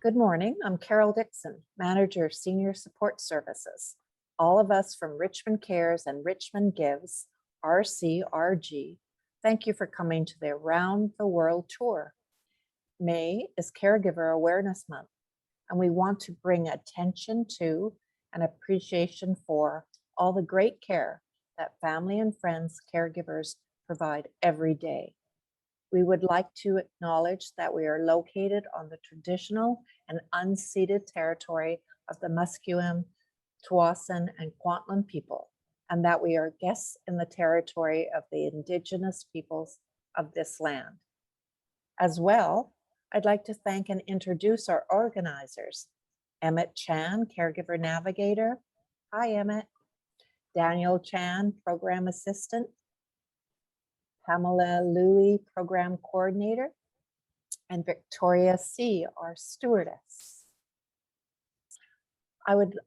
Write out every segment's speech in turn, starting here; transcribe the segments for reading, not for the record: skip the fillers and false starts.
Good morning. I'm Carol Dixon, Manager of Senior Support Services. All of us from Richmond Cares and Richmond Gives, RCRG, thank you for coming to the Around the World Tour. May is Caregiver Awareness Month, and we want to bring attention to and appreciation for all the great care that family and friends caregivers provide every day. We would like to acknowledge that we are located on the traditional and unceded territory of the Musqueam, Tuasin, and Kwantlen people, and that we are guests in the territory of the Indigenous peoples of this land. As well, I'd like to thank and introduce our organizers, Emmett Chan, Caregiver Navigator. Hi, Emmett. Daniel Chan, Program Assistant. Pamela Louie, Program Coordinator, and Victoria C., our Stewardess. I would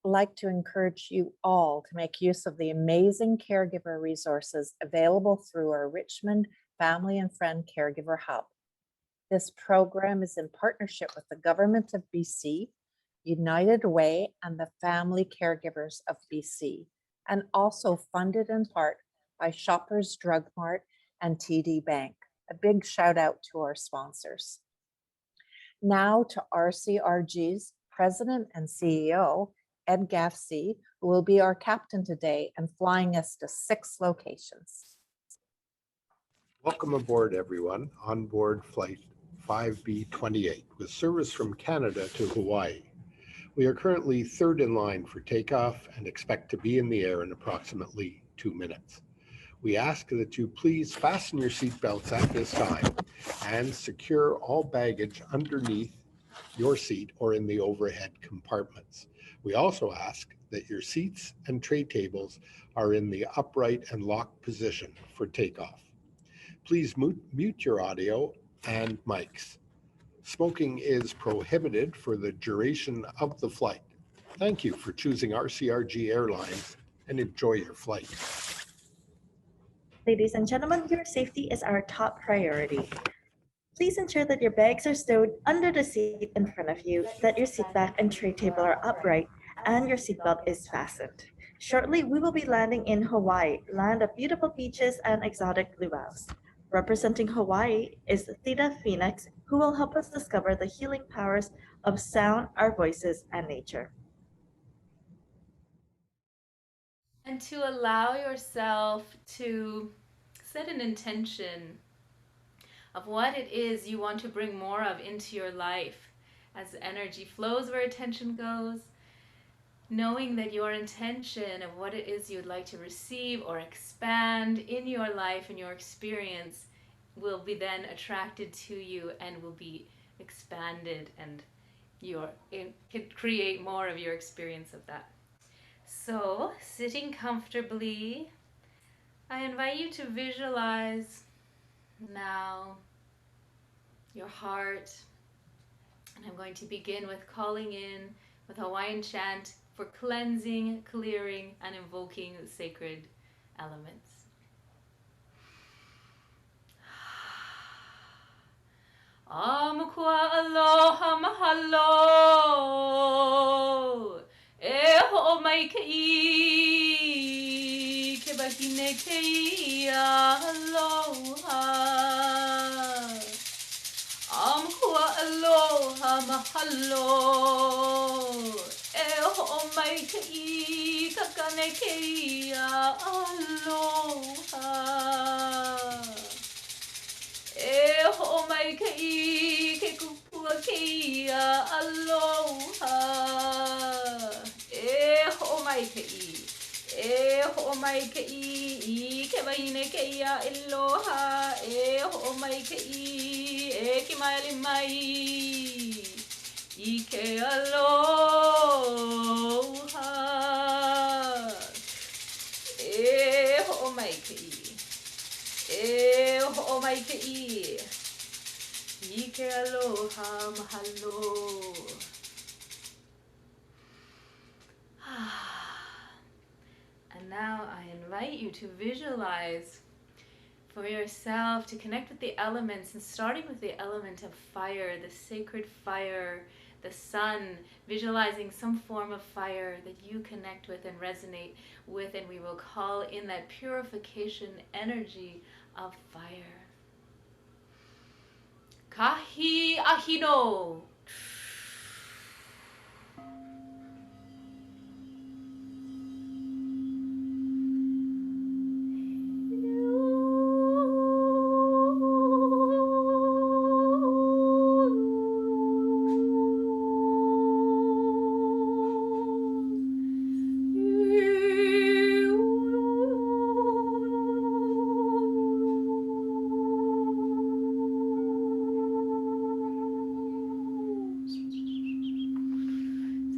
like to encourage you all to make use of the amazing caregiver resources available through our Richmond Family and Friend Caregiver Hub. This program is in partnership with the Government of BC, United Way, and the Family Caregivers of BC, and also funded in part by Shoppers Drug Mart and TD Bank. A big shout out to our sponsors. Now to RCRG's President and CEO, Ed Gaffsey, who will be our captain today and flying us to 6 locations. Welcome aboard, everyone, on board Flight 5B28 with service from Canada to Hawaii. We are currently 3rd in line for takeoff and expect to be in the air in approximately 2 minutes. We ask that you please fasten your seatbelts at this time and secure all baggage underneath your seat or in the overhead compartments. We also ask that your seats and tray tables are in the upright and locked position for takeoff. Please mute your audio and mics. Smoking is prohibited for the duration of the flight. Thank you for choosing RCRG Airlines and enjoy your flight. Ladies and gentlemen, your safety is our top priority. Please ensure that your bags are stowed under the seat in front of you, that your seat back and tray table are upright, and your seatbelt is fastened. Shortly, we will be landing in Hawaii, land of beautiful beaches and exotic luau's. Representing Hawaii is Theta Phoenix, who will help us discover the healing powers of sound, our voices, and nature. And to allow yourself to set an intention of what it is you want to bring more of into your life as energy flows where attention goes, knowing that your intention of what it is you'd like to receive or expand in your life and your experience will be then attracted to you and will be expanded, and it could create more of your experience of that. So, sitting comfortably, I invite you to visualize now your heart, and I'm going to begin with calling in with Hawaiian chant for cleansing, clearing, and invoking the sacred elements. Amukua aloha mahalo. E ho'o mai ke wahine ke aloha. Amkua aloha mahalo. E ho'o mai ke kakane ke aloha. E ho'o mai ke kupua ke aloha. E ho'o mai ke wahine ke aloha. E ho'o mai ke ki maeli mai I ke aloha. E ho'o mai ke I ke aloha mahalo. And now I invite you to visualize for yourself, to connect with the elements, and starting with the element of fire, the sacred fire the sun, visualizing some form of fire that you connect with and resonate with, and we will call in that purification energy of fire. Kahi ahino.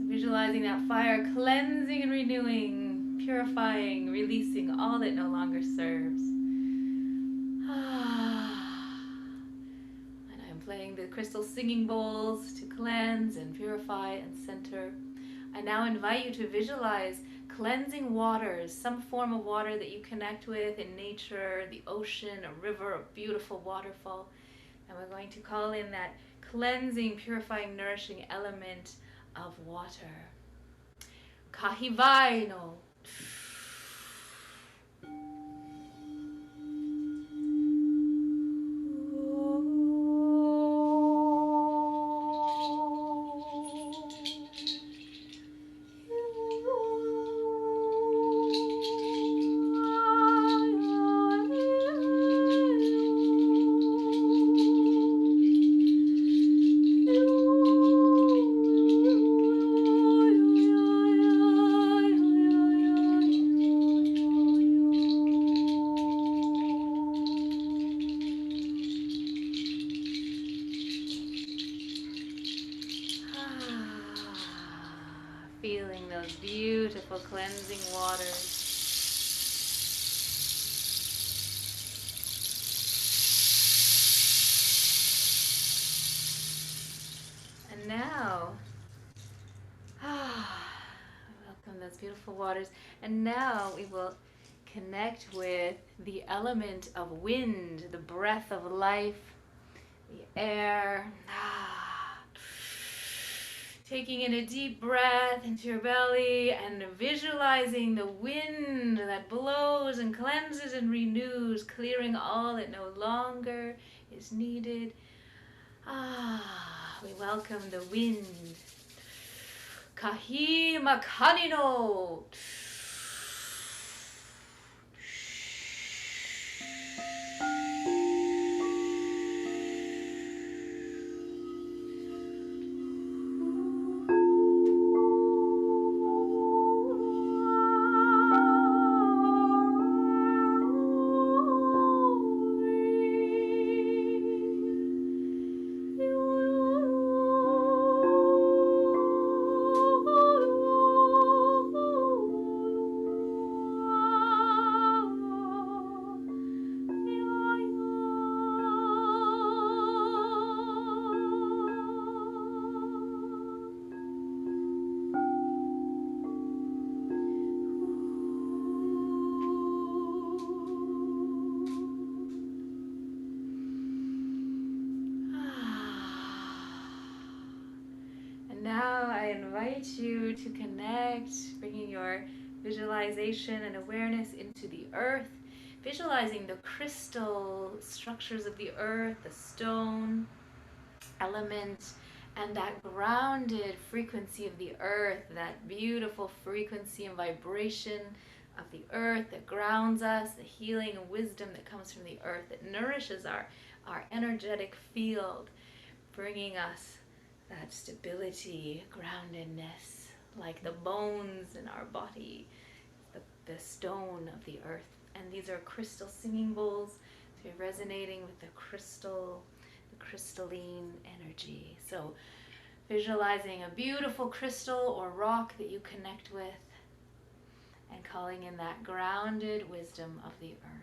Visualizing that fire cleansing and renewing, purifying, releasing all that no longer serves. And I'm playing the crystal singing bowls to cleanse and purify and center. I now invite you to visualize cleansing waters, some form of water that you connect with in nature, the ocean, a river, a beautiful waterfall. And we're going to call in that cleansing, purifying, nourishing element of water. Kahivaino. Feeling those beautiful cleansing waters. And now, welcome those beautiful waters. And now we will connect with the element of wind, the breath of life, the air. Taking in a deep breath into your belly and visualizing the wind that blows and cleanses and renews, clearing all that no longer is needed. We welcome the wind. Kahi makanino. Now I invite you to connect, bringing your visualization and awareness into the earth, visualizing the crystal structures of the earth, the stone element, and that grounded frequency of the earth, that beautiful frequency and vibration of the earth that grounds us, the healing and wisdom that comes from the earth, that nourishes our energetic field, bringing us that stability, groundedness, like the bones in our body, the stone of the earth. And these are crystal singing bowls, so you're resonating with the crystal, the crystalline energy. So visualizing a beautiful crystal or rock that you connect with and calling in that grounded wisdom of the earth.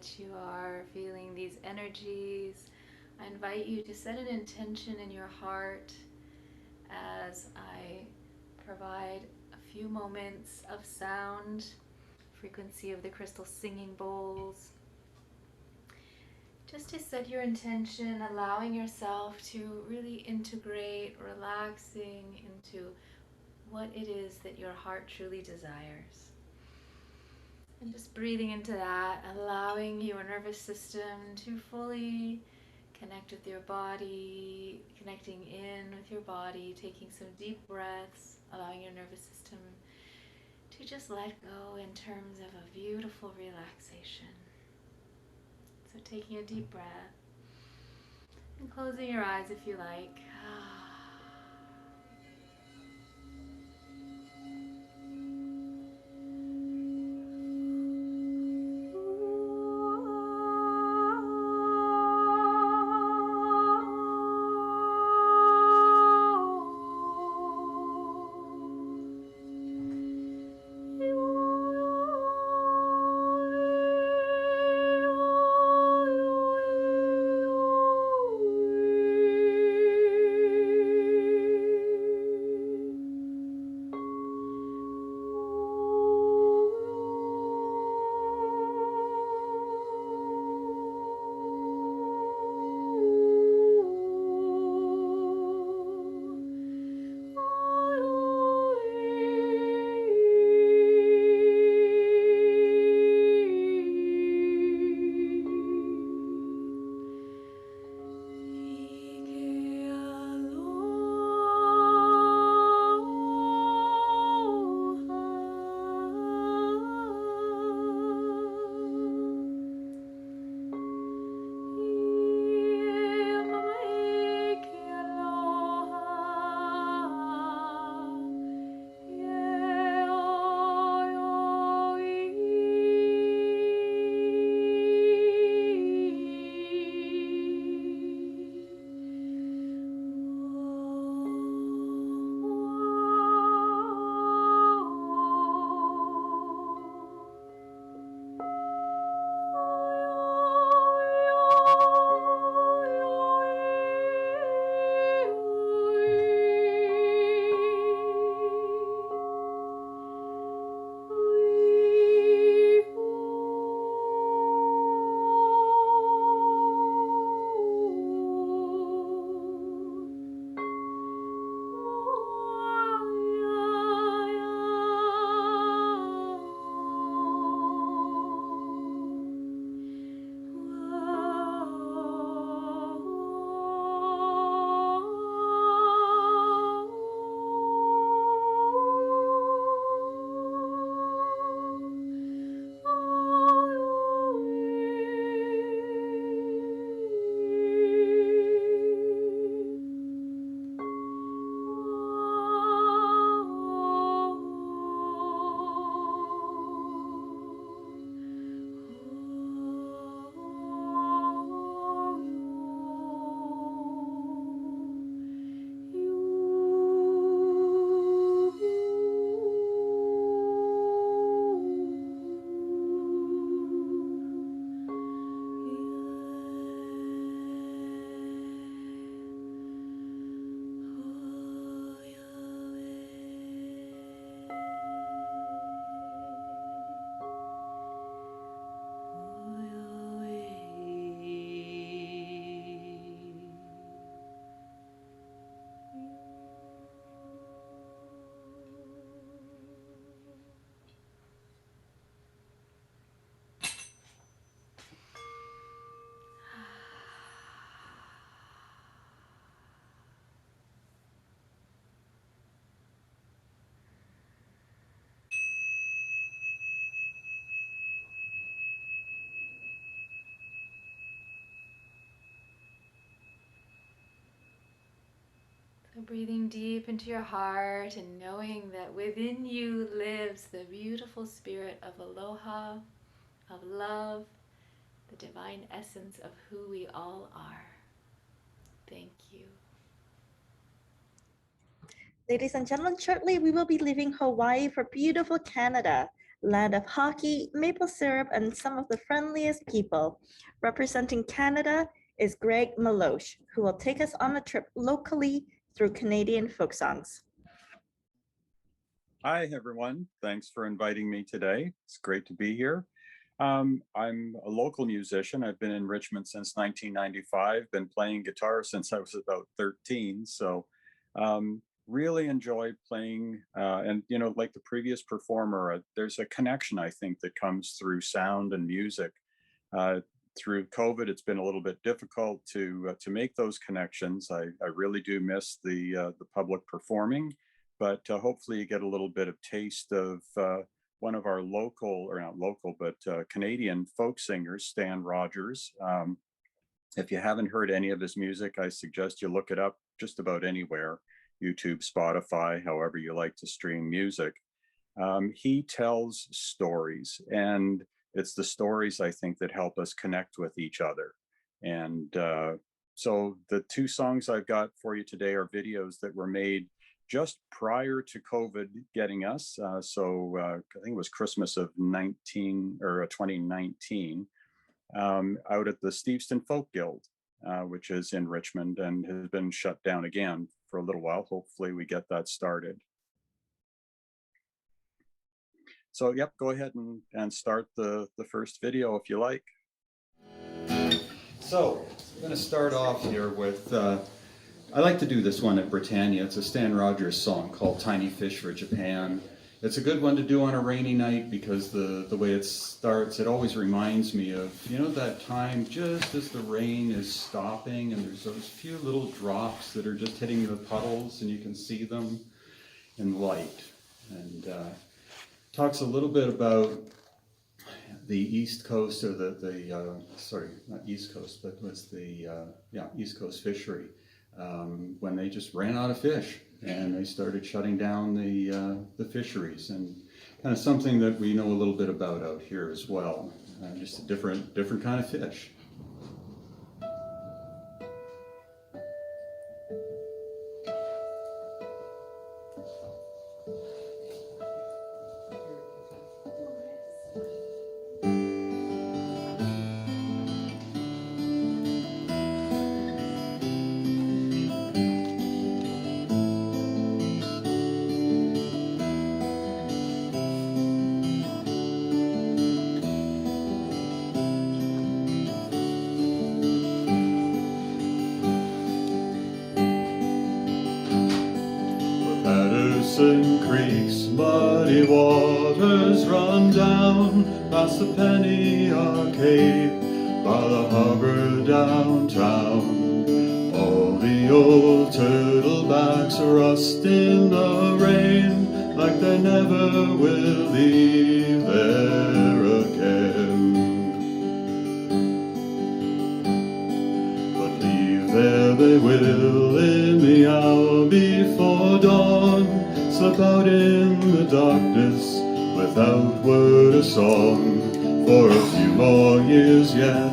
that you are feeling these energies, I invite you to set an intention in your heart as I provide a few moments of sound, frequency of the crystal singing bowls. Just to set your intention, allowing yourself to really integrate, relaxing into what it is that your heart truly desires. And just breathing into that, allowing your nervous system to fully connect with your body, connecting in with your body, taking some deep breaths, allowing your nervous system to just let go in terms of a beautiful relaxation. So taking a deep breath and closing your eyes if you like. So breathing deep into your heart and knowing that within you lives the beautiful spirit of aloha, of love, the divine essence of who we all are. Thank you. Ladies and gentlemen, shortly we will be leaving Hawaii for beautiful Canada. land of hockey, maple syrup, and some of the friendliest people. Representing Canada is Greg Maloche, who will take us on a trip locally through Canadian folk songs. Hi, everyone. Thanks for inviting me today. It's great to be here. I'm a local musician. I've been in Richmond since 1995, been playing guitar since I was about 13. So really enjoy playing. And, you know, like the previous performer, there's a connection, I think, that comes through sound and music. Through COVID, it's been a little bit difficult to make those connections. I really do miss the public performing. But hopefully you get a little bit of taste of one of our local, or not local, but Canadian folk singers, Stan Rogers. If you haven't heard any of his music, I suggest you look it up just about anywhere, YouTube, Spotify, however you like to stream music. He tells stories, and it's the stories, I think, that help us connect with each other. And so the two songs I've got for you today are videos that were made just prior to COVID getting us. I think it was Christmas of 2019, out at the Steveston Folk Guild, which is in Richmond and has been shut down again for a little while. Hopefully we get that started. So yep, go ahead and start the first video if you like. So I'm going to start off here with I like to do this one at Britannia. It's a Stan Rogers song called Tiny Fish for Japan. It's a good one to do on a rainy night because the way it starts, it always reminds me of, you know, that time just as the rain is stopping and there's those few little drops that are just hitting the puddles and you can see them in light. And talks a little bit about the East Coast, or sorry, not East Coast, but was the East Coast fishery. When they just ran out of fish and they started shutting down the fisheries, and kind of something that we know a little bit about out here as well, just a different kind of fish. Creek's muddy waters run down past the Penny Arcade by the harbor downtown. All the old turtlebacks rust in the rain like they never will leave there again. But leave there they will in the hour before dawn, slip out in the darkness without word or song. For a few more years yet,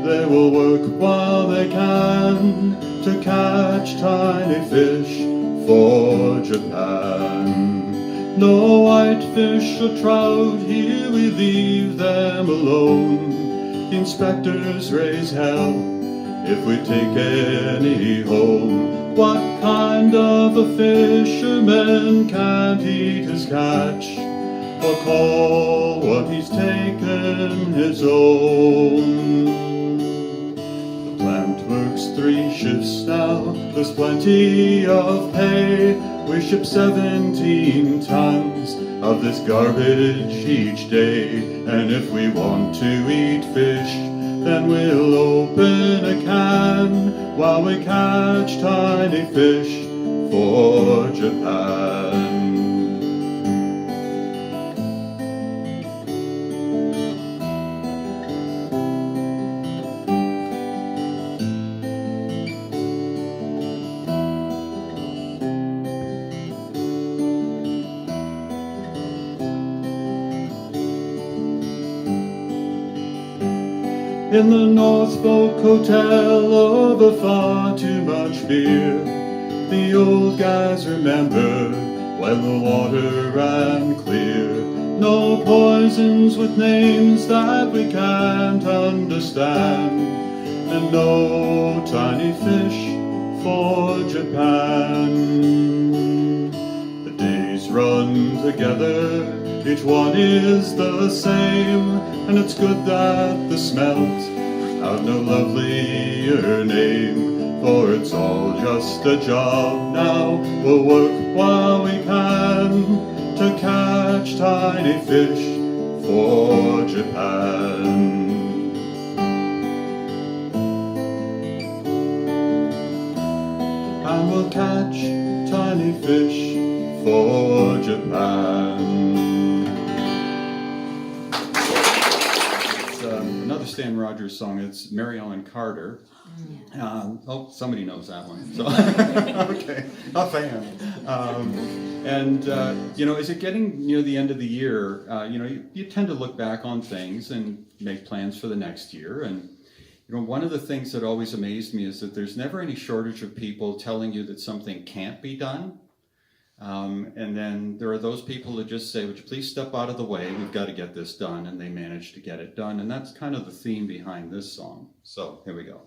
they will work while they can to catch tiny fish for Japan. No whitefish or trout, here we leave them alone. The inspectors raise hell if we take any home. What kind of a fisherman can't eat his catch, or call what he's taken his own? The plant works 3 shifts now, there's plenty of pay. We ship 17 tons of this garbage each day. And if we want to eat fish, then we'll open a can while we catch tiny fish for Japan. In the Norfolk Hotel over far too much beer, the old guys remember when the water ran clear. no poisons with names that we can't understand, and no tiny fish for Japan. The days run together, each one is the same, and it's good that the smelt have no lovelier name, for it's all just a job now. We'll work while we can to catch tiny fish for Japan. And we'll catch tiny fish for Japan. It's another Stan Rogers song. It's Mary Ellen Carter. Oh, somebody knows that one. So okay, a fan. As it getting near the end of the year, you tend to look back on things and make plans for the next year. And one of the things that always amazed me is that there's never any shortage of people telling you that something can't be done. And then there are those people that just say, would you please step out of the way? We've got to get this done. And they manage to get it done. And that's kind of the theme behind this song. So here we go.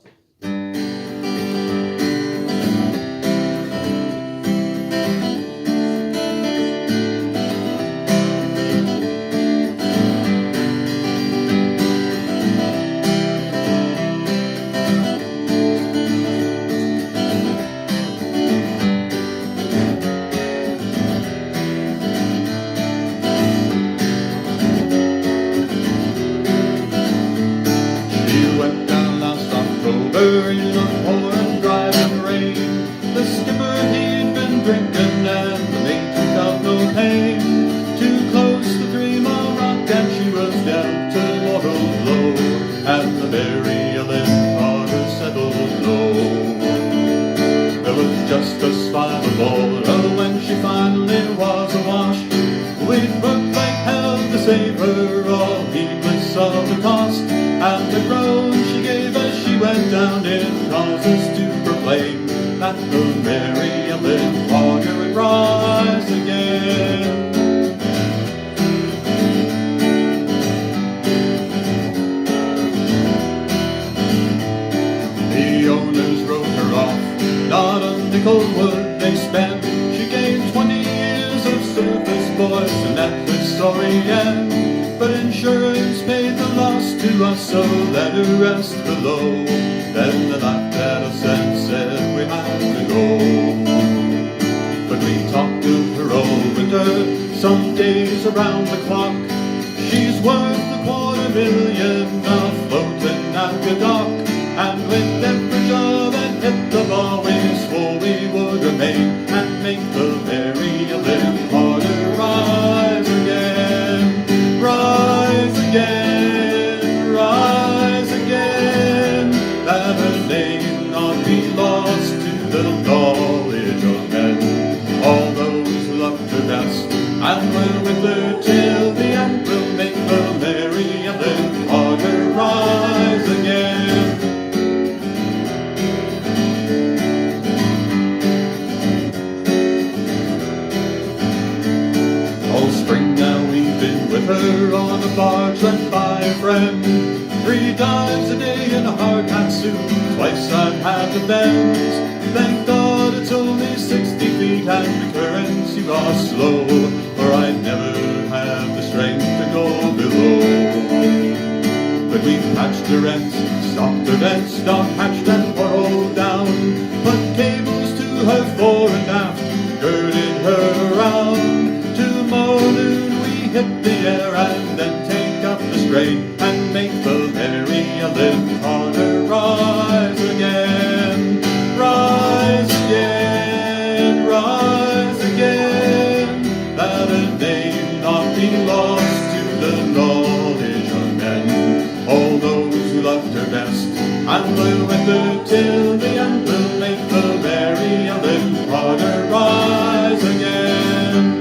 In a pouring, driving rain, the skipper he'd been drinking and the mate felt no pain. Too close the 3 Mile rock and she was down to mortal low, and the Mary Ellen Carter settled low. There was just a smile aboard her when she finally was awash. We'd worked like hell to save her, all heedless of the cost, and the groan she gave as she went down in causes to proclaim that the Mary Ellen Carter would rise again. The owners wrote her off, not a nickel would they spend. She gained 20 years of service, boys, and let the story end. But insurance paid the loss to us, so let her rest below. Then they laughed at us and said we had to go. But we talked of her all winter, some days around the clock. She's worth $250,000 floating at the dock. And with every job and hit the ball, we swore we would remain and make the Mary Ellen Carter rise again. Rise again, rise again, that her name not be lost to the knowledge of men. All those who loved her best and were with her till the end will make the Mary Ellen Carter rise again. All spring now we've been with her on a barge left by a friend. 3 times a day in a hard hat suit, twice I've had the bends. Thank God it's only 60 feet and the currents you are slow, or I'd never have the strength to go below. But we patched her ends, stopped her vents, stock hatched and rolled down, put cables to her fore and aft, girded her around. Tomorrow noon we hit the air and then take up the strain and make the Mary Ellen Carter rise again. Rise again, rise again, that her name not be lost to the knowledge of men. All those who loved her best and were with her till the end will make the Mary Ellen Carter rise again.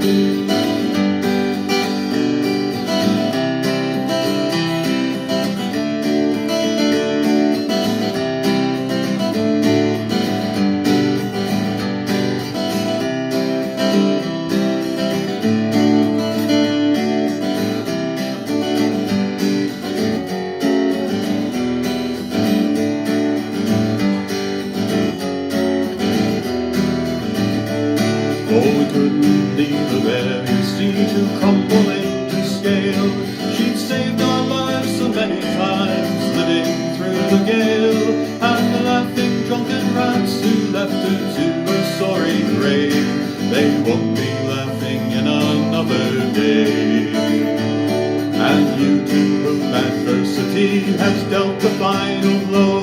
Oh, we couldn't leave her there, you see, to crumble into scale. She'd saved our lives so many times, living through the gale, and the laughing drunken rats who left her to a sorry grave, they won't be laughing in another day. And you to whom adversity has dealt the final blow,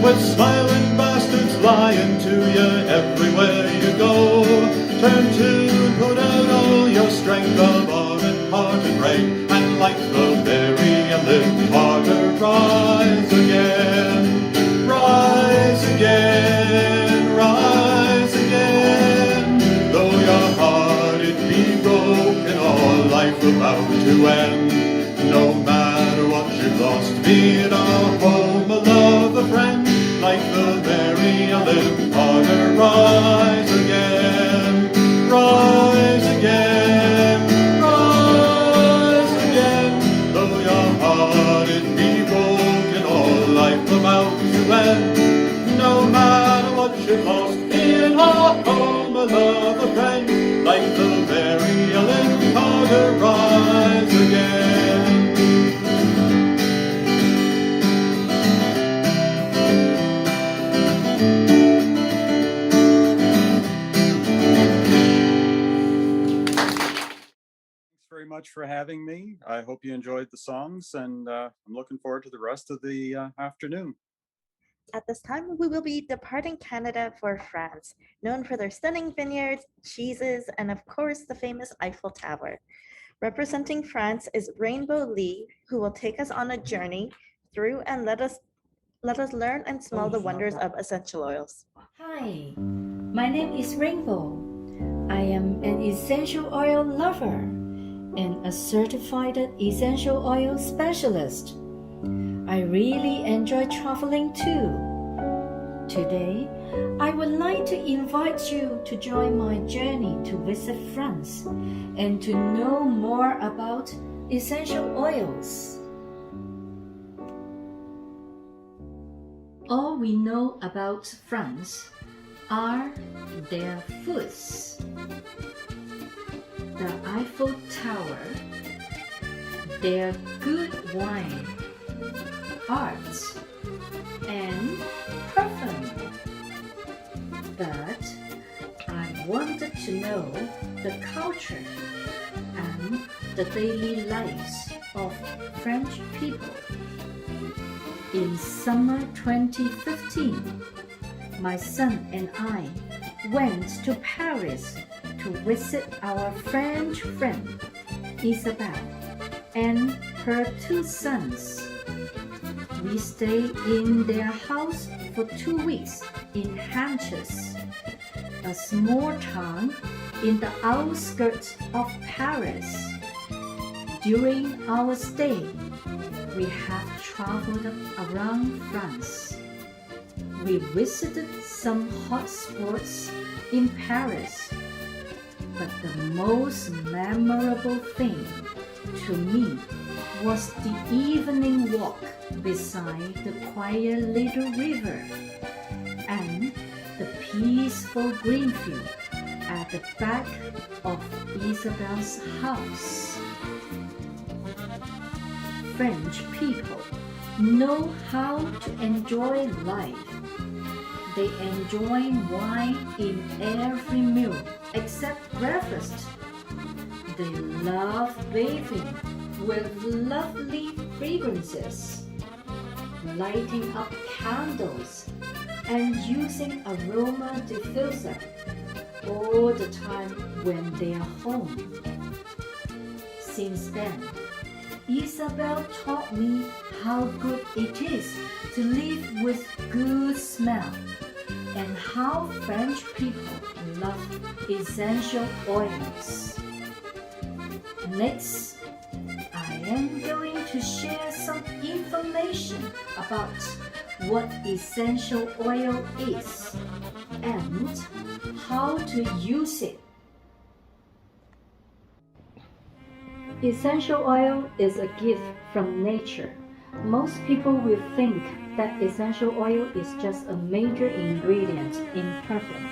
with smiling bastards lying to you everywhere you go, turn to and put out all your strength of arm and heart and brain, and like the berry and live harder, rise again, rise again, rise again. Though your heart it be broken or life about to end, no matter what you've lost, be it a home, a love, a friend, like the berry and live harder, rise again, rise again, rise again. Though your heart it be broken or life about to end, no matter what you've lost, be it a home, a love, a friend, like the berry and live harder, rise again. Very much for having me. I hope you enjoyed the songs, and I'm looking forward to the rest of the afternoon. At this time, we will be departing Canada for France, known for their stunning vineyards, cheeses, and of course, the famous Eiffel Tower. Representing France is Rainbow Lee, who will take us on a journey through and let us learn and smell the wonders of essential oils. Hi, my name is Rainbow. I am an essential oil lover and a certified essential oil specialist. I really enjoy traveling too. Today, I would like to invite you to join my journey to visit France and to know more about essential oils. All we know about France are their foods, the Eiffel Tower, their good wine, arts, and perfume. But I wanted to know the culture and the daily lives of French people. In summer 2015, my son and I went to Paris to visit our French friend, Isabel, and her 2 sons. We stayed in their house for 2 weeks in Hampshires, a small town in the outskirts of Paris. During our stay, we have traveled around France. We visited some hot spots in Paris, but the most memorable thing to me was the evening walk beside the quiet little river and the peaceful green field at the back of Isabel's house. French people know how to enjoy life. They enjoy wine in every meal except breakfast. They love bathing with lovely fragrances, lighting up candles, and using aroma diffuser all the time when they are home. Since then, Isabel taught me how good it is to live with good smell and how French people love essential oils. Next, I am going to share some information about what essential oil is and how to use it. Essential oil is a gift from nature. Most people will think that essential oil is just a major ingredient in perfume,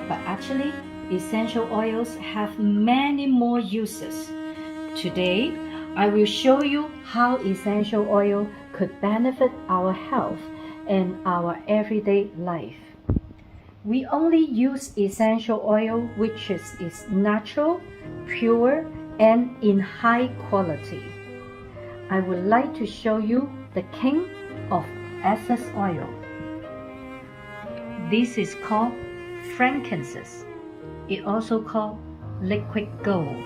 but actually, essential oils have many more uses. Today, I will show you how essential oil could benefit our health and our everyday life. We only use essential oil which is natural, pure, and in high quality. I would like to show you the king of essence oil. This is called frankincense. It also called liquid gold.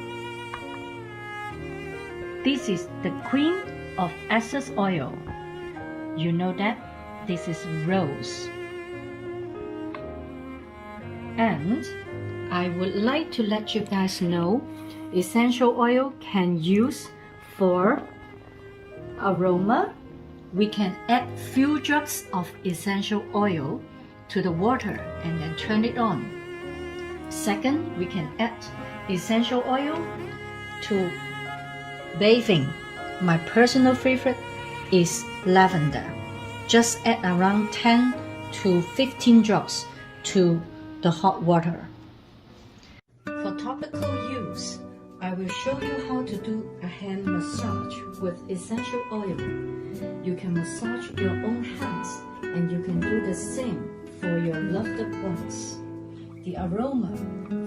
This is the queen of essence oil. You know that this is rose. And I would like to let you guys know essential oil can use for aroma. We can add few drops of essential oil to the water and then turn it on. Second, we can add essential oil to bathing. My personal favorite is lavender. Just add around 10 to 15 drops to the hot water. For topical use, I will show you how to do a hand massage with essential oil. You can massage your own hands and you can do the same for your loved ones. The aroma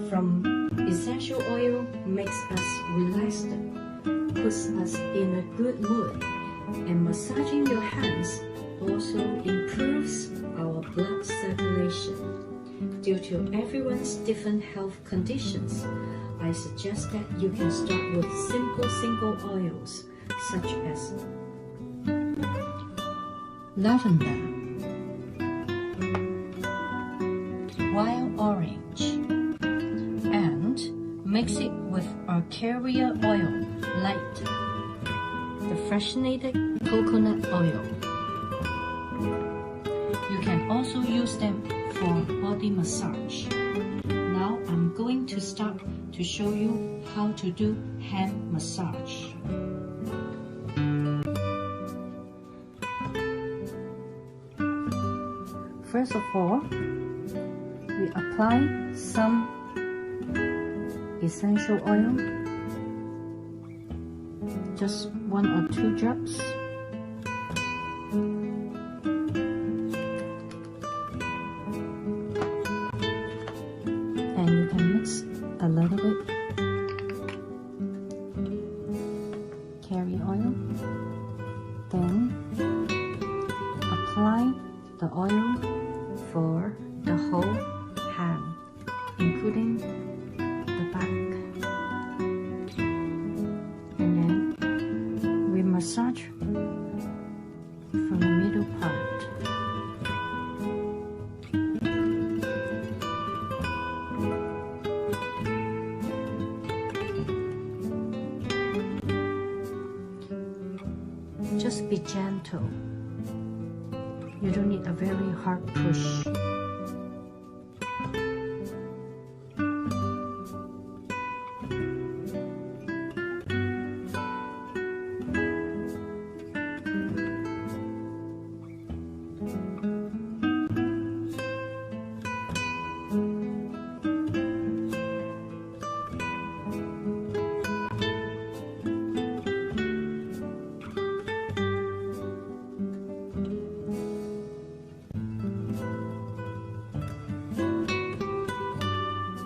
from essential oil makes us relaxed, puts us in a good mood, and massaging your hands also improves our blood circulation. Due to everyone's different health conditions, I suggest that you can start with simple single oils such as lavender, wild orange, and mix it with Capoeira oil light, the fractionated coconut oil. You can also use them for body massage. Now I'm going to start to show you how to do hand massage. First of all, we apply some essential oil, just 1 or 2 drops. And you can mix a little bit carry oil, then apply the oil for the whole hand, including the back, and then we massage from the middle part. Just be gentle. You don't need a very hard push.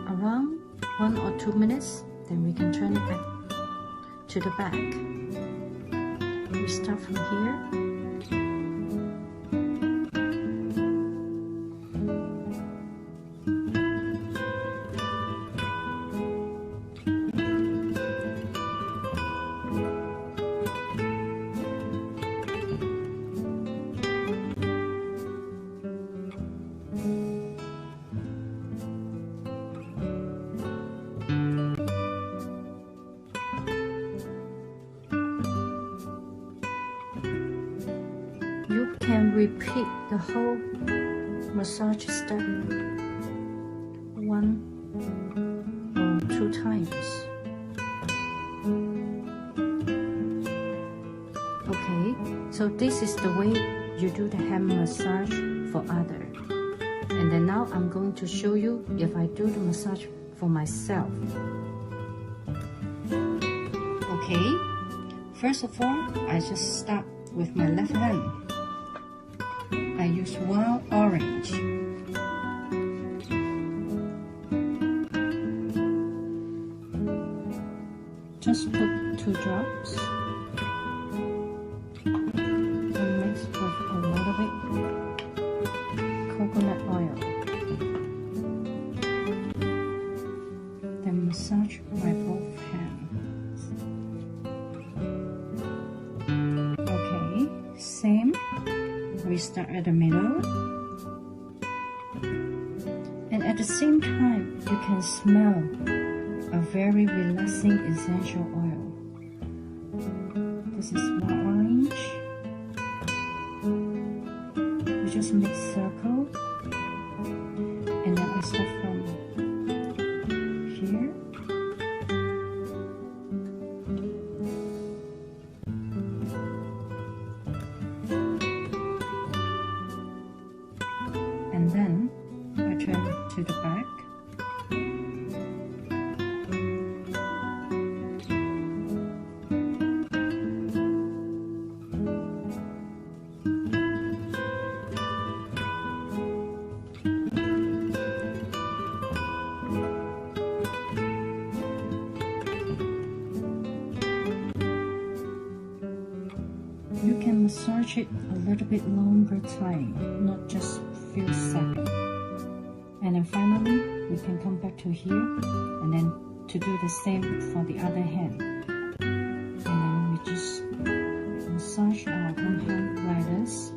Around 1 or 2 minutes, then we can turn it back to the back. We start from here. You can repeat the whole massage step 1 or 2 times. Okay, so this is the way you do the hand massage for others. And then now I'm going to show you if I do the massage for myself. Okay, first of all, I just start with my left hand. I use wild orange. Just put 2 drops and mix with a little bit coconut oil. Then massage my both hands. Okay, same. We start at the middle. And at the same time, you can smell a very relaxing essential oil. This is wild orange. You just make circle, and then I start from here. And then I turn to the back. You can massage it a little bit longer time, not just few seconds. And then finally, we can come back to here, and then to do the same for the other hand. And then we just massage our own hand like this.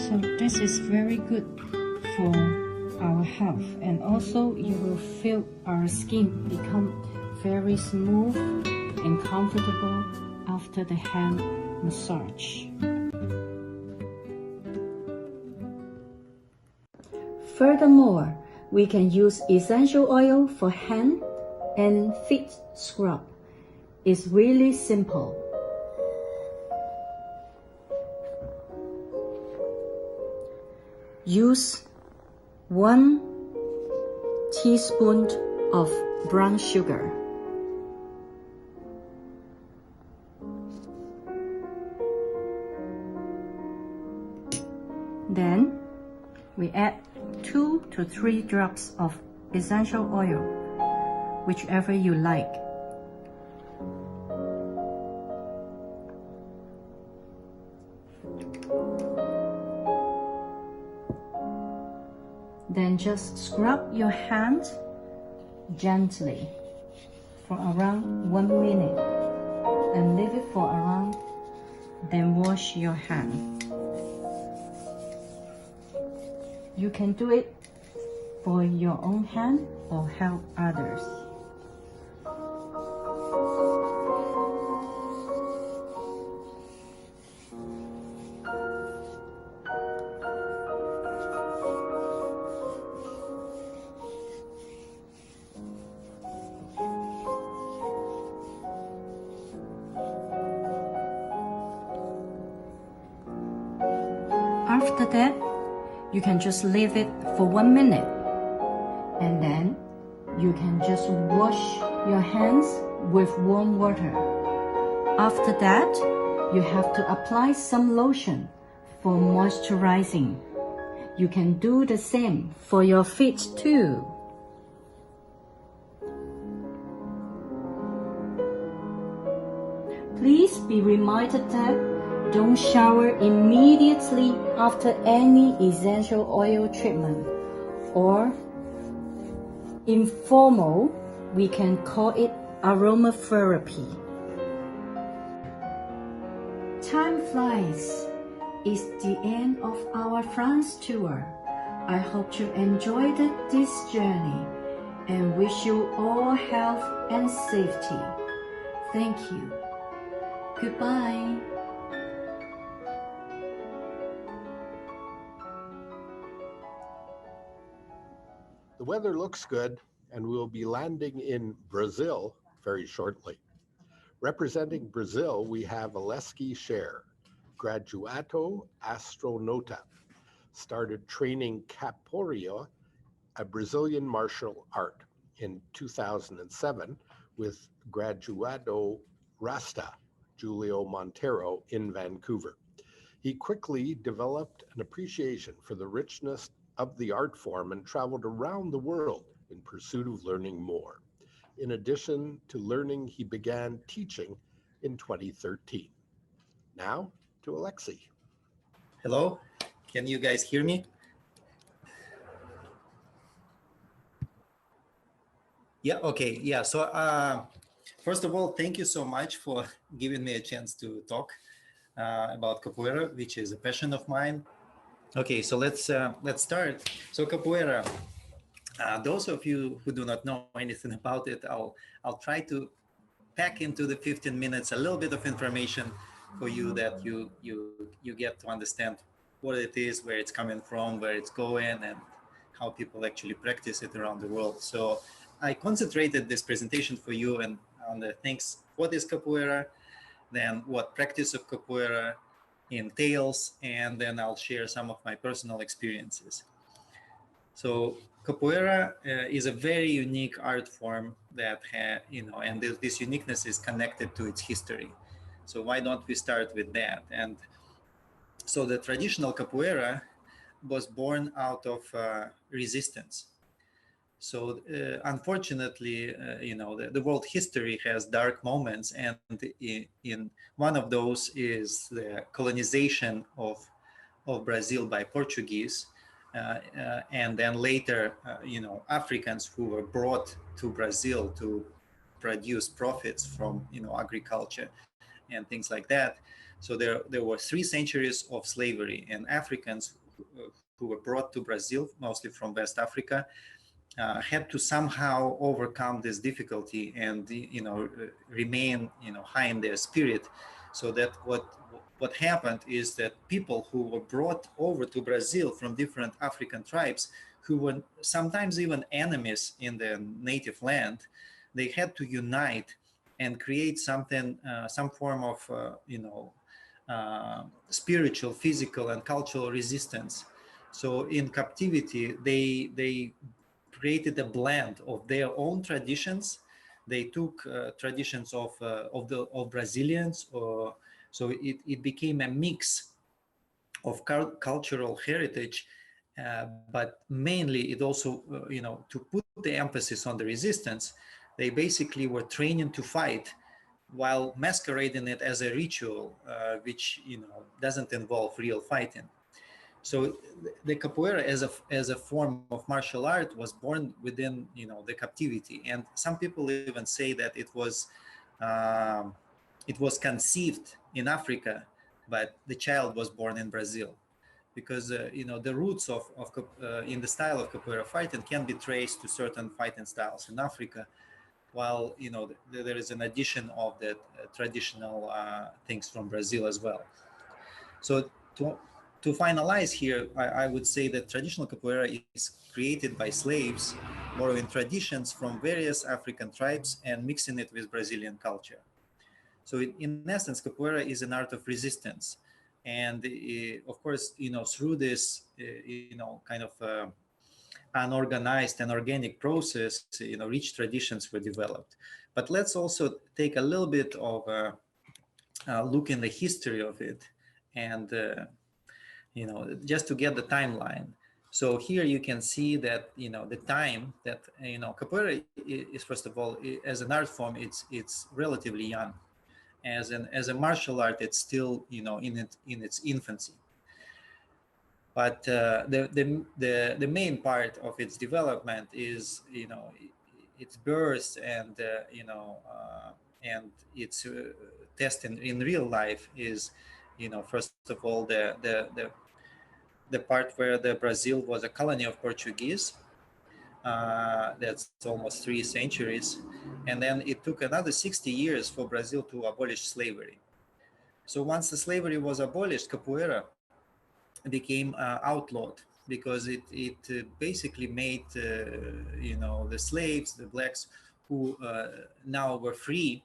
So this is very good for our health, and also you will feel our skin become very smooth and comfortable after the hand massage. Furthermore, we can use essential oil for hand and feet scrub. It's really simple. Use 1 teaspoon of brown sugar. Then we add 2 to 3 drops of essential oil, whichever you like. Then just scrub your hand gently for around 1 minute and leave it for around, then wash your hand. You can do it for your own hand or help others. After that, you can just leave it for 1 minute, and then you can just wash your hands with warm water. After that, you have to apply some lotion for moisturizing. You can do the same for your feet too. Please be reminded that don't shower immediately after any essential oil treatment, or informal, we can call it aromatherapy. Time flies. It's the end of our France tour. I hope you enjoyed this journey and wish you all health and safety. Thank you. Goodbye. The weather looks good, and we will be landing in Brazil very shortly. Representing Brazil, we have Aleski Scher, graduato astronauta, started training Capoeira, a Brazilian martial art, in 2007 with graduado Rasta, Julio Montero, in Vancouver. He quickly developed an appreciation for the richness of the art form and traveled around the world in pursuit of learning more. In addition to learning, he began teaching in 2013. Now to Alexi. Hello, can you guys hear me? Yeah, okay, yeah. So first of all, thank you so much for giving me a chance to talk about capoeira, which is a passion of mine. Okay, so let's start. So capoeira, those of you who do not know anything about it, I'll try to pack into the 15 minutes a little bit of information for you that you get to understand what it is, where it's coming from, where it's going, and how people actually practice it around the world. So I concentrated this presentation for you and on the things, what is capoeira, then what practice of capoeira entails, and then I'll share some of my personal experiences. So capoeira is a very unique art form that and this uniqueness is connected to its history. So why don't we start with that? And so the traditional capoeira was born out of resistance. So unfortunately, the world history has dark moments, and in one of those is the colonization of Brazil by Portuguese, and then later, Africans who were brought to Brazil to produce profits from agriculture and things like that. So there were 3 centuries of slavery, and Africans who were brought to Brazil, mostly from West Africa, had to somehow overcome this difficulty and remain high in their spirit. So that what happened is that people who were brought over to Brazil from different African tribes, who were sometimes even enemies in their native land, they had to unite and create something, some form of spiritual, physical, and cultural resistance. So in captivity, they created a blend of their own traditions. They took traditions of Brazilians, so it became a mix of cultural heritage, but mainly it also, to put the emphasis on the resistance, they basically were training to fight while masquerading it as a ritual, which doesn't involve real fighting. So the capoeira as a form of martial art was born within the captivity, and some people even say that it was conceived in Africa, but the child was born in Brazil, because the roots of in the style of capoeira fighting can be traced to certain fighting styles in Africa, while there is an addition of that traditional things from Brazil as well. So to finalize here, I would say that traditional capoeira is created by slaves, borrowing traditions from various African tribes and mixing it with Brazilian culture. So in essence, capoeira is an art of resistance. And of course, through this, kind of unorganized and organic process, rich traditions were developed. But let's also take a little bit of a look in the history of it, and just to get the timeline. So here you can see that the time that capoeira is, first of all, as an art form, it's relatively young. As a martial art, it's still in its infancy. But the main part of its development is its birth and and its test in real life is first of all the part where the Brazil was a colony of Portuguese. That's almost 3 centuries, and then it took another 60 years for Brazil to abolish slavery. So once the slavery was abolished, capoeira became outlawed, because it basically made the slaves, the blacks who now were free,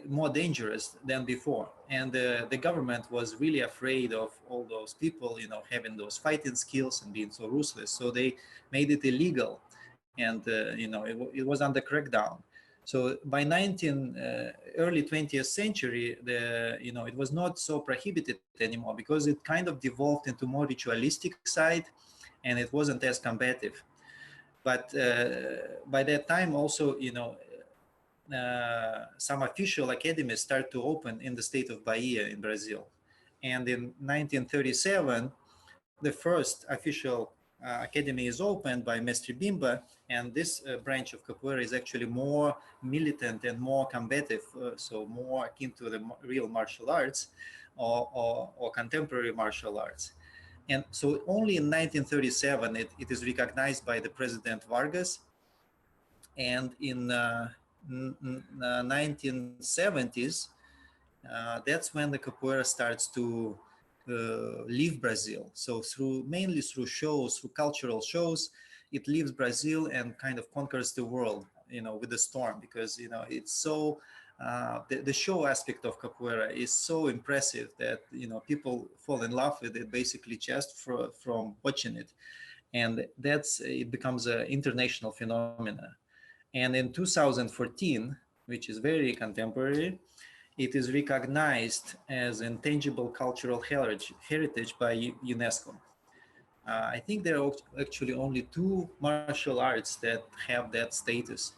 more dangerous than before. And the government was really afraid of all those people, having those fighting skills and being so ruthless. So they made it illegal, and it was under crackdown. So by early 20th century, it was not so prohibited anymore, because it kind of devolved into more ritualistic side, and it wasn't as combative. But by that time also, some official academies start to open in the state of Bahia in Brazil. And in 1937, the first official academy is opened by Mestre Bimba, and this branch of capoeira is actually more militant and more combative, so more akin to the real martial arts or contemporary martial arts. And so only in 1937 it is recognized by the President Vargas, and in 1970s, that's when the capoeira starts to leave Brazil. So mainly through shows, through cultural shows, it leaves Brazil and kind of conquers the world, with the storm, because it's so the show aspect of capoeira is so impressive that people fall in love with it basically just from watching it, and it becomes an international phenomenon. And in 2014, which is very contemporary, it is recognized as intangible cultural heritage by UNESCO. I think there are actually only 2 martial arts that have that status.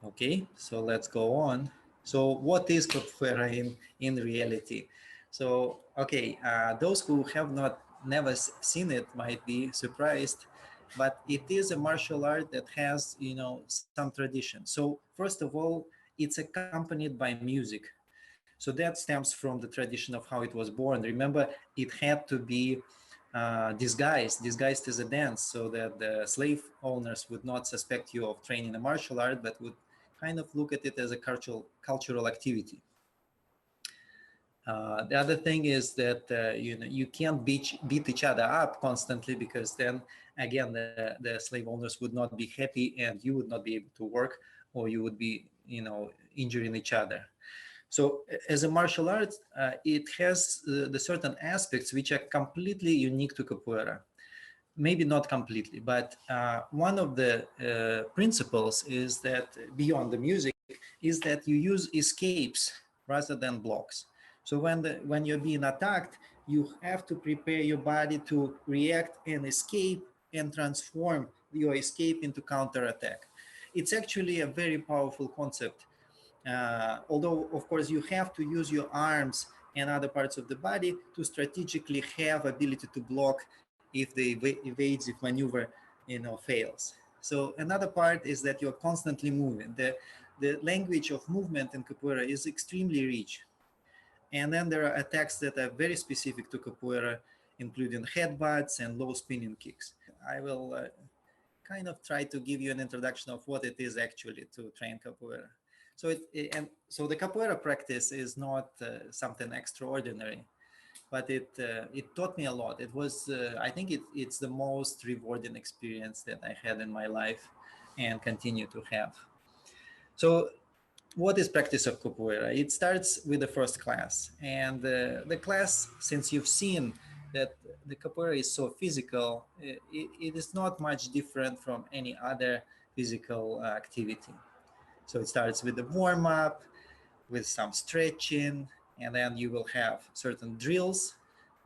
Okay, so let's go on. So what is capoeira in reality? So, okay, those who have never seen it might be surprised, but it is a martial art that has, some tradition. So first of all, it's accompanied by music. So that stems from the tradition of how it was born. Remember, it had to be disguised as a dance, so that the slave owners would not suspect you of training a martial art, but would kind of look at it as a cultural activity. The other thing is that you can't beat each other up constantly, because then again the slave owners would not be happy and you would not be able to work, or you would be injuring each other. So as a martial art, it has the certain aspects which are completely unique to capoeira. Maybe not completely, but one of the principles is that, beyond the music, is that you use escapes rather than blocks. So when you're being attacked, you have to prepare your body to react and escape and transform your escape into counterattack. It's actually a very powerful concept. Although, of course, you have to use your arms and other parts of the body to strategically have ability to block if the evasive maneuver, fails. So another part is that you're constantly moving. The language of movement in capoeira is extremely rich. And then there are attacks that are very specific to capoeira, including headbutts and low spinning kicks. I will kind of try to give you an introduction of what it is actually to train capoeira. So the capoeira practice is not something extraordinary, but it taught me a lot. It was, I think it's the most rewarding experience that I had in my life and continue to have. So what is practice of capoeira? It starts with the first class, and the class, since you've seen that the capoeira is so physical, it is not much different from any other physical activity. So it starts with the warm-up, with some stretching, and then you will have certain drills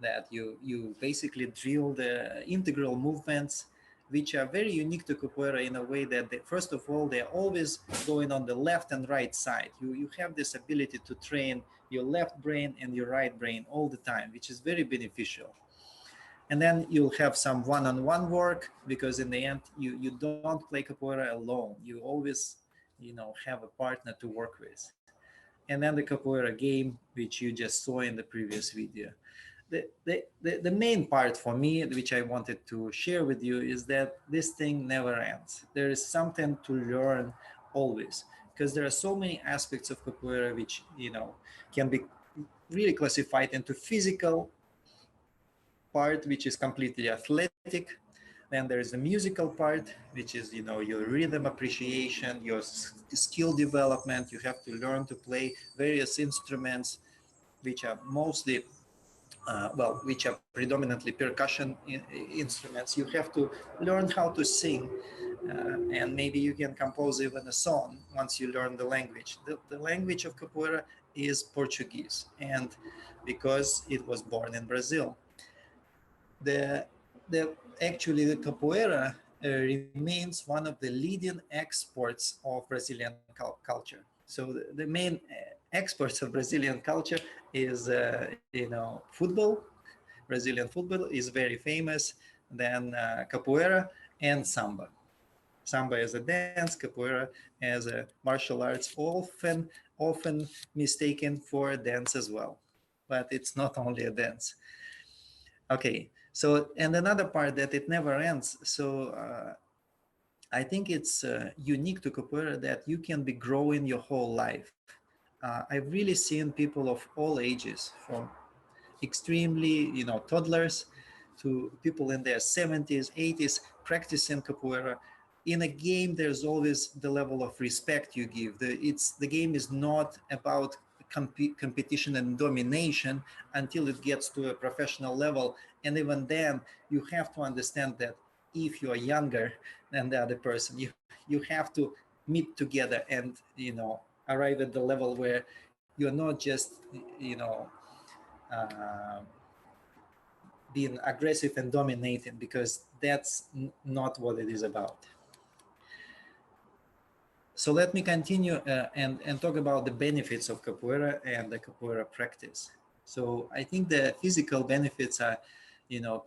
that you basically drill the integral movements, which are very unique to capoeira in a way that first of all, they're always going on the left and right side. You have this ability to train your left brain and your right brain all the time, which is very beneficial. And then you'll have some one-on-one work, because in the end, you don't play capoeira alone. You always, have a partner to work with. And then the capoeira game, which you just saw in the previous video. The main part for me, which I wanted to share with you, is that this thing never ends. There is something to learn always, because there are so many aspects of capoeira which, can be really classified into physical part, which is completely athletic, Then there is the musical part, which is, your rhythm appreciation, your skill development. You have to learn to play various instruments, which are mostly, which are predominantly percussion instruments. You have to learn how to sing, and maybe you can compose even a song once you learn the language. The language of capoeira is Portuguese, and because it was born in Brazil, the the actually the capoeira remains one of the leading exports of Brazilian culture. So the main exports of Brazilian culture is football. Brazilian football is very famous. Then capoeira and samba. Samba as a dance, capoeira as a martial arts, often mistaken for a dance as well. But it's not only a dance. Okay, so, and another part that it never ends. So I think it's unique to capoeira that you can be growing your whole life. I've really seen people of all ages, from extremely, toddlers to people in their 70s, 80s, practicing capoeira. In a game, there's always the level of respect you give. The game is not about competition and domination until it gets to a professional level. And even then, you have to understand that if you are younger than the other person, you have to meet together and, arrive at the level where you're not just, uh, being aggressive and dominating, because that's not what it is about. So let me continue and talk about the benefits of capoeira and the capoeira practice. So I think the physical benefits are,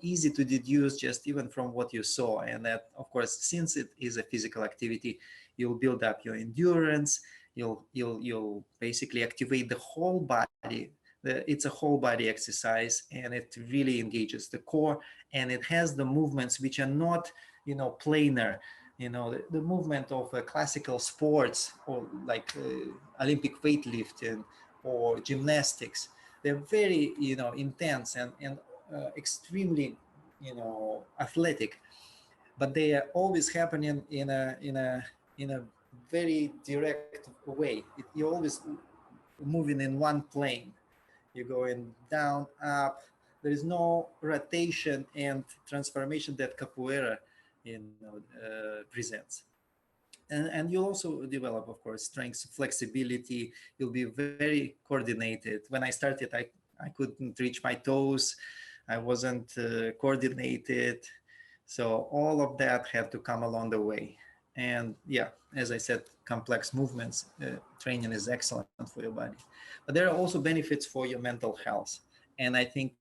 easy to deduce just even from what you saw. And that, of course, since it is a physical activity, you'll build up your endurance. You'll basically activate the whole body. It's a whole body exercise, and it really engages the core, and it has the movements which are not, planar. The movement of classical sports, or like Olympic weightlifting or gymnastics. They're very, intense and extremely, athletic, but they are always happening in a very direct way. You're always moving in one plane. You're going down, up. There is no rotation and transformation that capoeira, presents. And you'll also develop, of course, strength, flexibility. You'll be very coordinated. When I started, I couldn't reach my toes. I wasn't coordinated. So all of that had to come along the way. And yeah, as I said, complex movements, training is excellent for your body. But there are also benefits for your mental health. And I think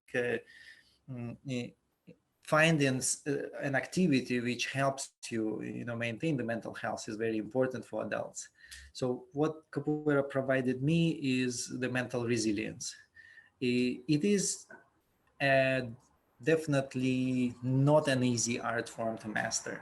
finding an activity which helps you, maintain the mental health is very important for adults. So what capoeira provided me is the mental resilience. It is definitely not an easy art form to master.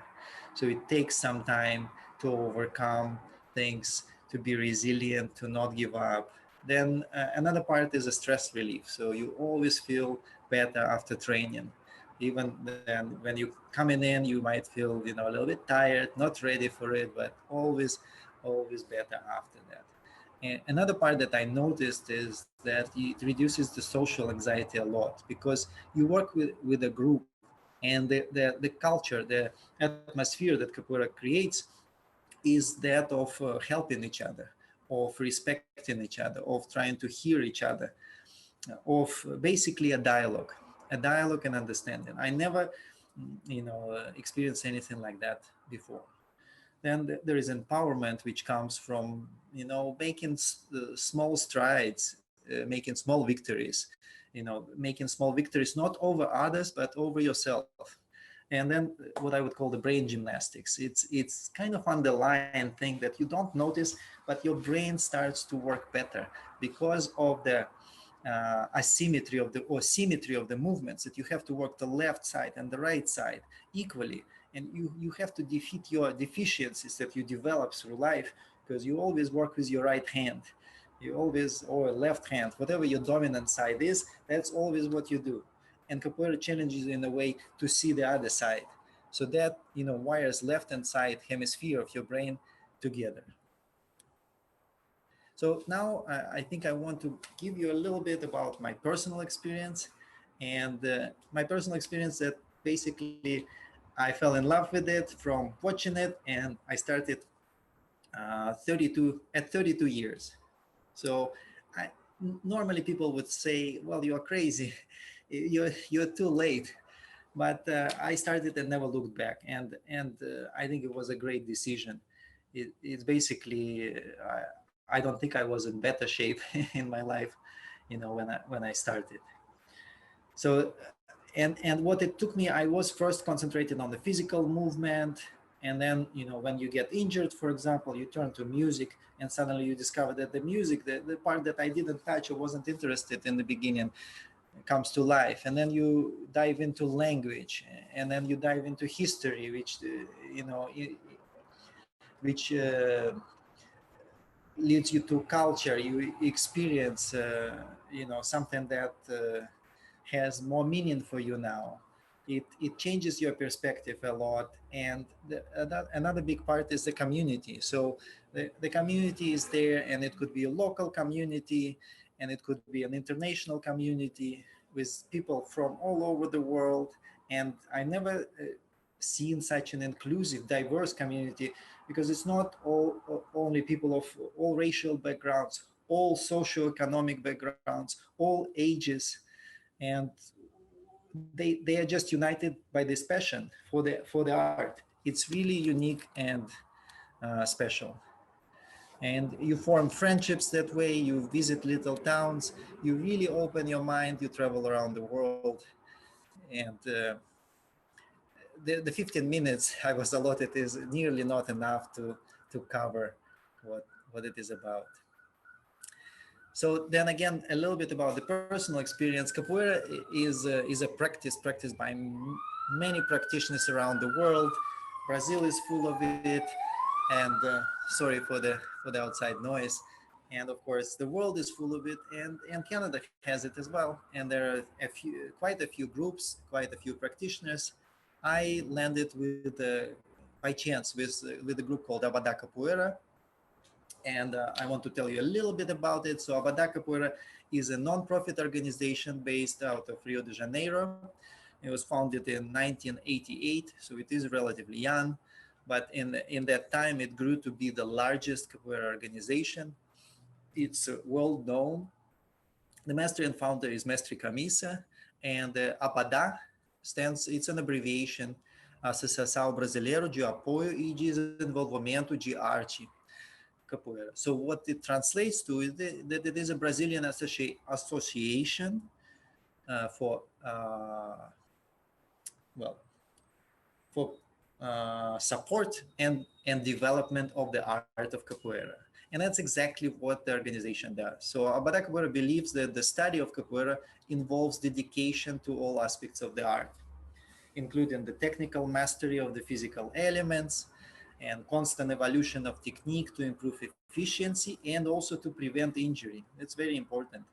So it takes some time to overcome things, to be resilient, to not give up. Then another part is a stress relief. So you always feel better after training. Even then, when you coming in, you might feel, a little bit tired, not ready for it, but always better after that. And another part that I noticed is that it reduces the social anxiety a lot, because you work with a group, and the culture, the atmosphere that capoeira creates is that of helping each other, of respecting each other, of trying to hear each other, of basically a dialogue and understanding. I never, experienced anything like that before. Then there is empowerment, which comes from, making small strides, making small victories, making small victories, not over others, but over yourself. And then what I would call the brain gymnastics. It's kind of underlying thing that you don't notice, but your brain starts to work better because of the asymmetry of or symmetry of the movements, that you have to work the left side and the right side equally. And you have to defeat your deficiencies that you develop through life, because you always work with your right hand. You always, or left hand, whatever your dominant side is, that's always what you do. And capoeira challenges in a way to see the other side, So that, wires left and side hemisphere of your brain together. So now I think I want to give you a little bit about my personal experience, and my personal experience that basically I fell in love with it from watching it, and I started 32 years. So normally people would say, well, you're crazy, you're too late. But I started and never looked back, and I think it was a great decision. It's basically I don't think I was in better shape in my life, when I started. So and what it took me, I was first concentrated on the physical movement, and then when you get injured, for example, you turn to music, and suddenly you discover that the music, the part that I didn't touch or wasn't interested in the beginning, comes to life. And then you dive into language, and then you dive into history, which which leads you to culture. You experience something that has more meaning for you now. It changes your perspective a lot. And another big part is the community. So the community is there, and it could be a local community, and it could be an international community with people from all over the world. And I never seen such an inclusive, diverse community, because it's not only people of all racial backgrounds, all socioeconomic backgrounds, all ages, and they are just united by this passion for the art. It's really unique and special. And you form friendships that way. You visit little towns. You really open your mind. You travel around the world, and the 15 minutes I was allotted is nearly not enough to cover what it is about. So then again, a little bit about the personal experience. Capoeira is a practice practiced by many practitioners around the world. Brazil is full of it, and sorry for the outside noise. And of course, the world is full of it, and Canada has it as well. And there are quite a few groups, quite a few practitioners. I landed by chance with a group called Abada Capoeira, and I want to tell you a little bit about it. So Abada Capoeira is a non-profit organization based out of Rio de Janeiro. It was founded in 1988, so it is relatively young. But in that time, it grew to be the largest capoeira organization. It's world known. The master and founder is Mestre Camisa, and Abada it's an abbreviation, Associação Brasileira de Apoio e Desenvolvimento de Arte Capoeira. So what it translates to is that it is a Brazilian association for support and development of the art of capoeira. And that's exactly what the organization does. So Abada Capoeira believes that the study of capoeira involves dedication to all aspects of the art, including the technical mastery of the physical elements and constant evolution of technique to improve efficiency and also to prevent injury. It's very important.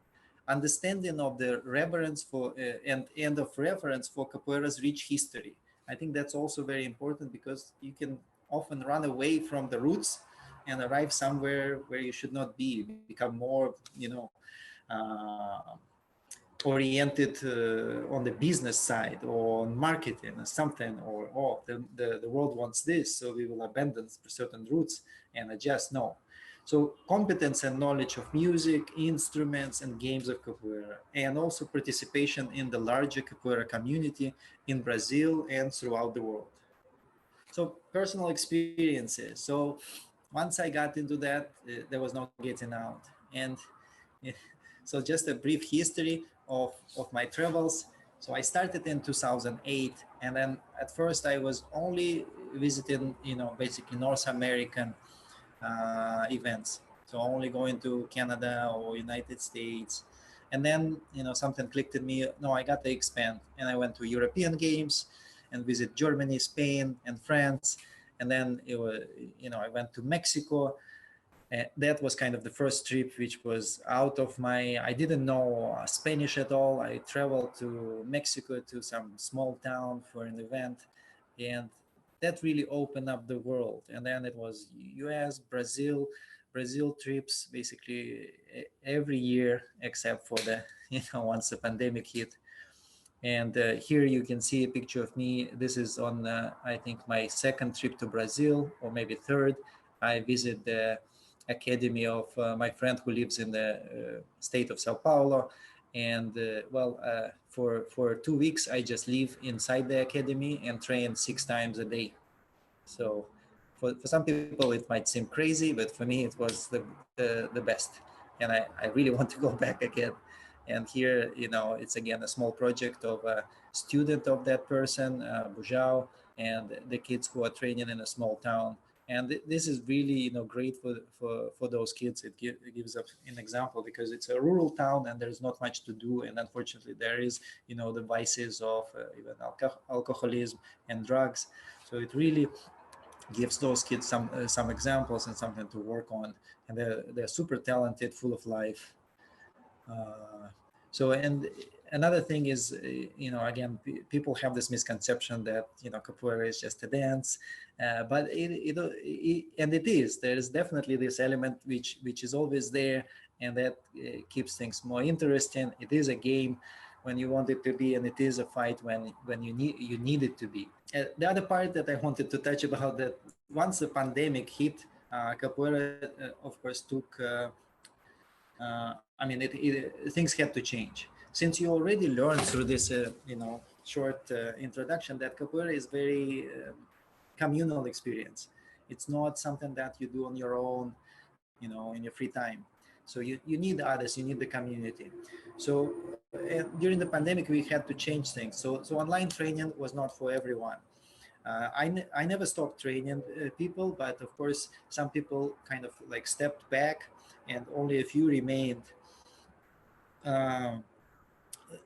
Understanding of the reverence for and of reference for capoeira's rich history. I think that's also very important, because you can often run away from the roots and arrive somewhere where you should not be, become more, oriented on the business side or on marketing or something, or the world wants this, so we will abandon certain roots and adjust. No. So competence and knowledge of music, instruments, and games of capoeira, and also participation in the larger capoeira community in Brazil and throughout the world. So personal experiences. So once I got into that, there was no getting out. And so just a brief history of my travels. So I started in 2008, and then at first I was only visiting, basically North American events. So only going to Canada or United States. And then, something clicked in me. No, I got to expand. And I went to European games and visit Germany, Spain, and France. And then I went to Mexico. That was kind of the first trip, which was out of I didn't know Spanish at all. I traveled to Mexico, to some small town for an event. And that really opened up the world. And then it was US, Brazil trips basically every year except for the once the pandemic hit. And here you can see a picture of me. This is on, I think, my second trip to Brazil, or maybe third. I visit the academy of my friend who lives in the state of Sao Paulo. And for 2 weeks, I just live inside the academy and train 6 times a day. So for some people, it might seem crazy, but for me, it was the best. And I really want to go back again. And here, it's again a small project of a student of that person, Bujao, and the kids who are training in a small town. And this is really, great for those kids. It gives us an example because it's a rural town and there's not much to do. And unfortunately, there is, the vices of even alcoholism and drugs. So it really gives those kids some examples and something to work on. And they're super talented, full of life. And another thing is, again, people have this misconception that capoeira is just a dance, but it is. There is definitely this element which is always there, and that keeps things more interesting. It is a game when you want it to be, and it is a fight when you need it to be. The other part that I wanted to touch about, that once the pandemic hit, capoeira, of course, took. Things had to change. Since you already learned through this, short introduction, that capoeira is very communal experience. It's not something that you do on your own, in your free time. So you need others, you need the community. So during the pandemic, we had to change things. So online training was not for everyone. I never stopped training people, but of course, some people kind of like stepped back and only a few remained.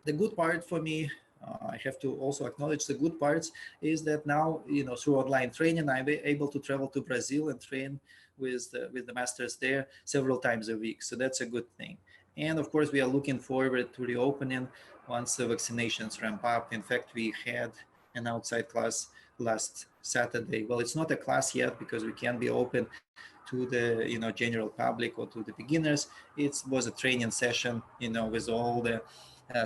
The good part for me, I have to also acknowledge the good parts, is that now, through online training, I'm able to travel to Brazil and train with the masters there several times a week. So that's a good thing. And of course, we are looking forward to reopening once the vaccinations ramp up. In fact, we had an outside class last Saturday. Well, it's not a class yet because we can't be open to the general public or to the beginners. It was a training session, with all the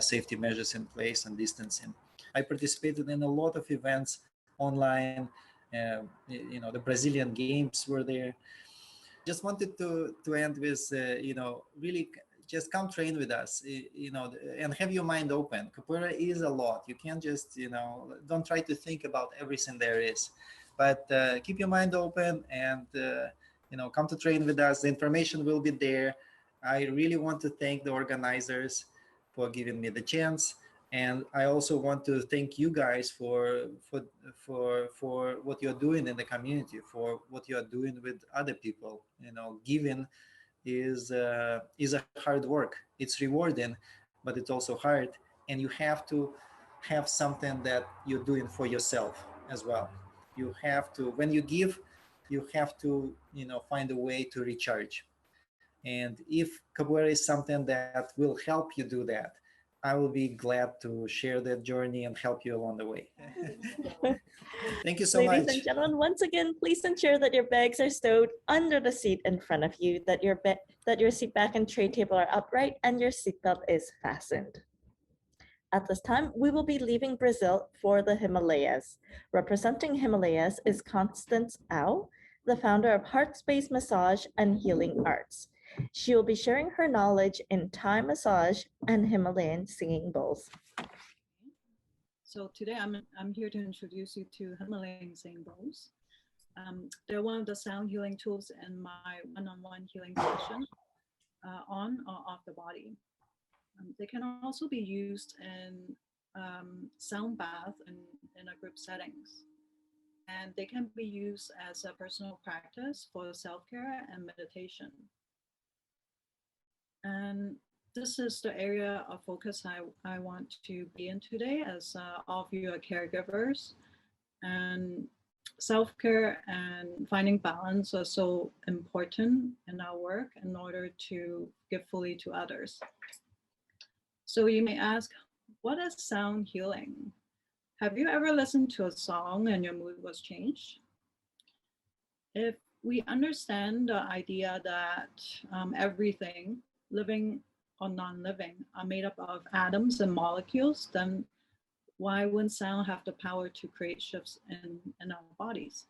safety measures in place and distancing. I participated in a lot of events online. The Brazilian games were there. Just wanted to end with really just come train with us, and have your mind open. Capoeira is a lot. You can't just don't try to think about everything there is, but keep your mind open and come to train with us. The information will be there. I really want to thank the organizers for giving me the chance, and I also want to thank you guys for what you're doing in the community, for what you are doing with other people. Giving is a hard work. It's rewarding, but it's also hard, and you have to have something that you're doing for yourself as well. You have to, when you give, you have to find a way to recharge. And if capoeira is something that will help you do that, I will be glad to share that journey and help you along the way. Thank you so Ladies much. and gentlemen, once again, please ensure that your bags are stowed under the seat in front of you, that your seat back and tray table are upright, and your seatbelt is fastened. At this time, we will be leaving Brazil for the Himalayas. Representing Himalayas is Constance Au, the founder of Heart Space Massage and Healing Arts. She will be sharing her knowledge in Thai massage and Himalayan singing bowls. So today I'm here to introduce you to Himalayan singing bowls. They're one of the sound healing tools in my one-on-one healing session, on or off the body. They can also be used in sound bath and in a group settings. And they can be used as a personal practice for self-care and meditation. And this is the area of focus I want to be in today, as all of you are caregivers. And self-care and finding balance are so important in our work in order to give fully to others. So you may ask, what is sound healing? Have you ever listened to a song and your mood was changed? If we understand the idea that everything, living or non-living, are made up of atoms and molecules, then why wouldn't sound have the power to create shifts in our bodies?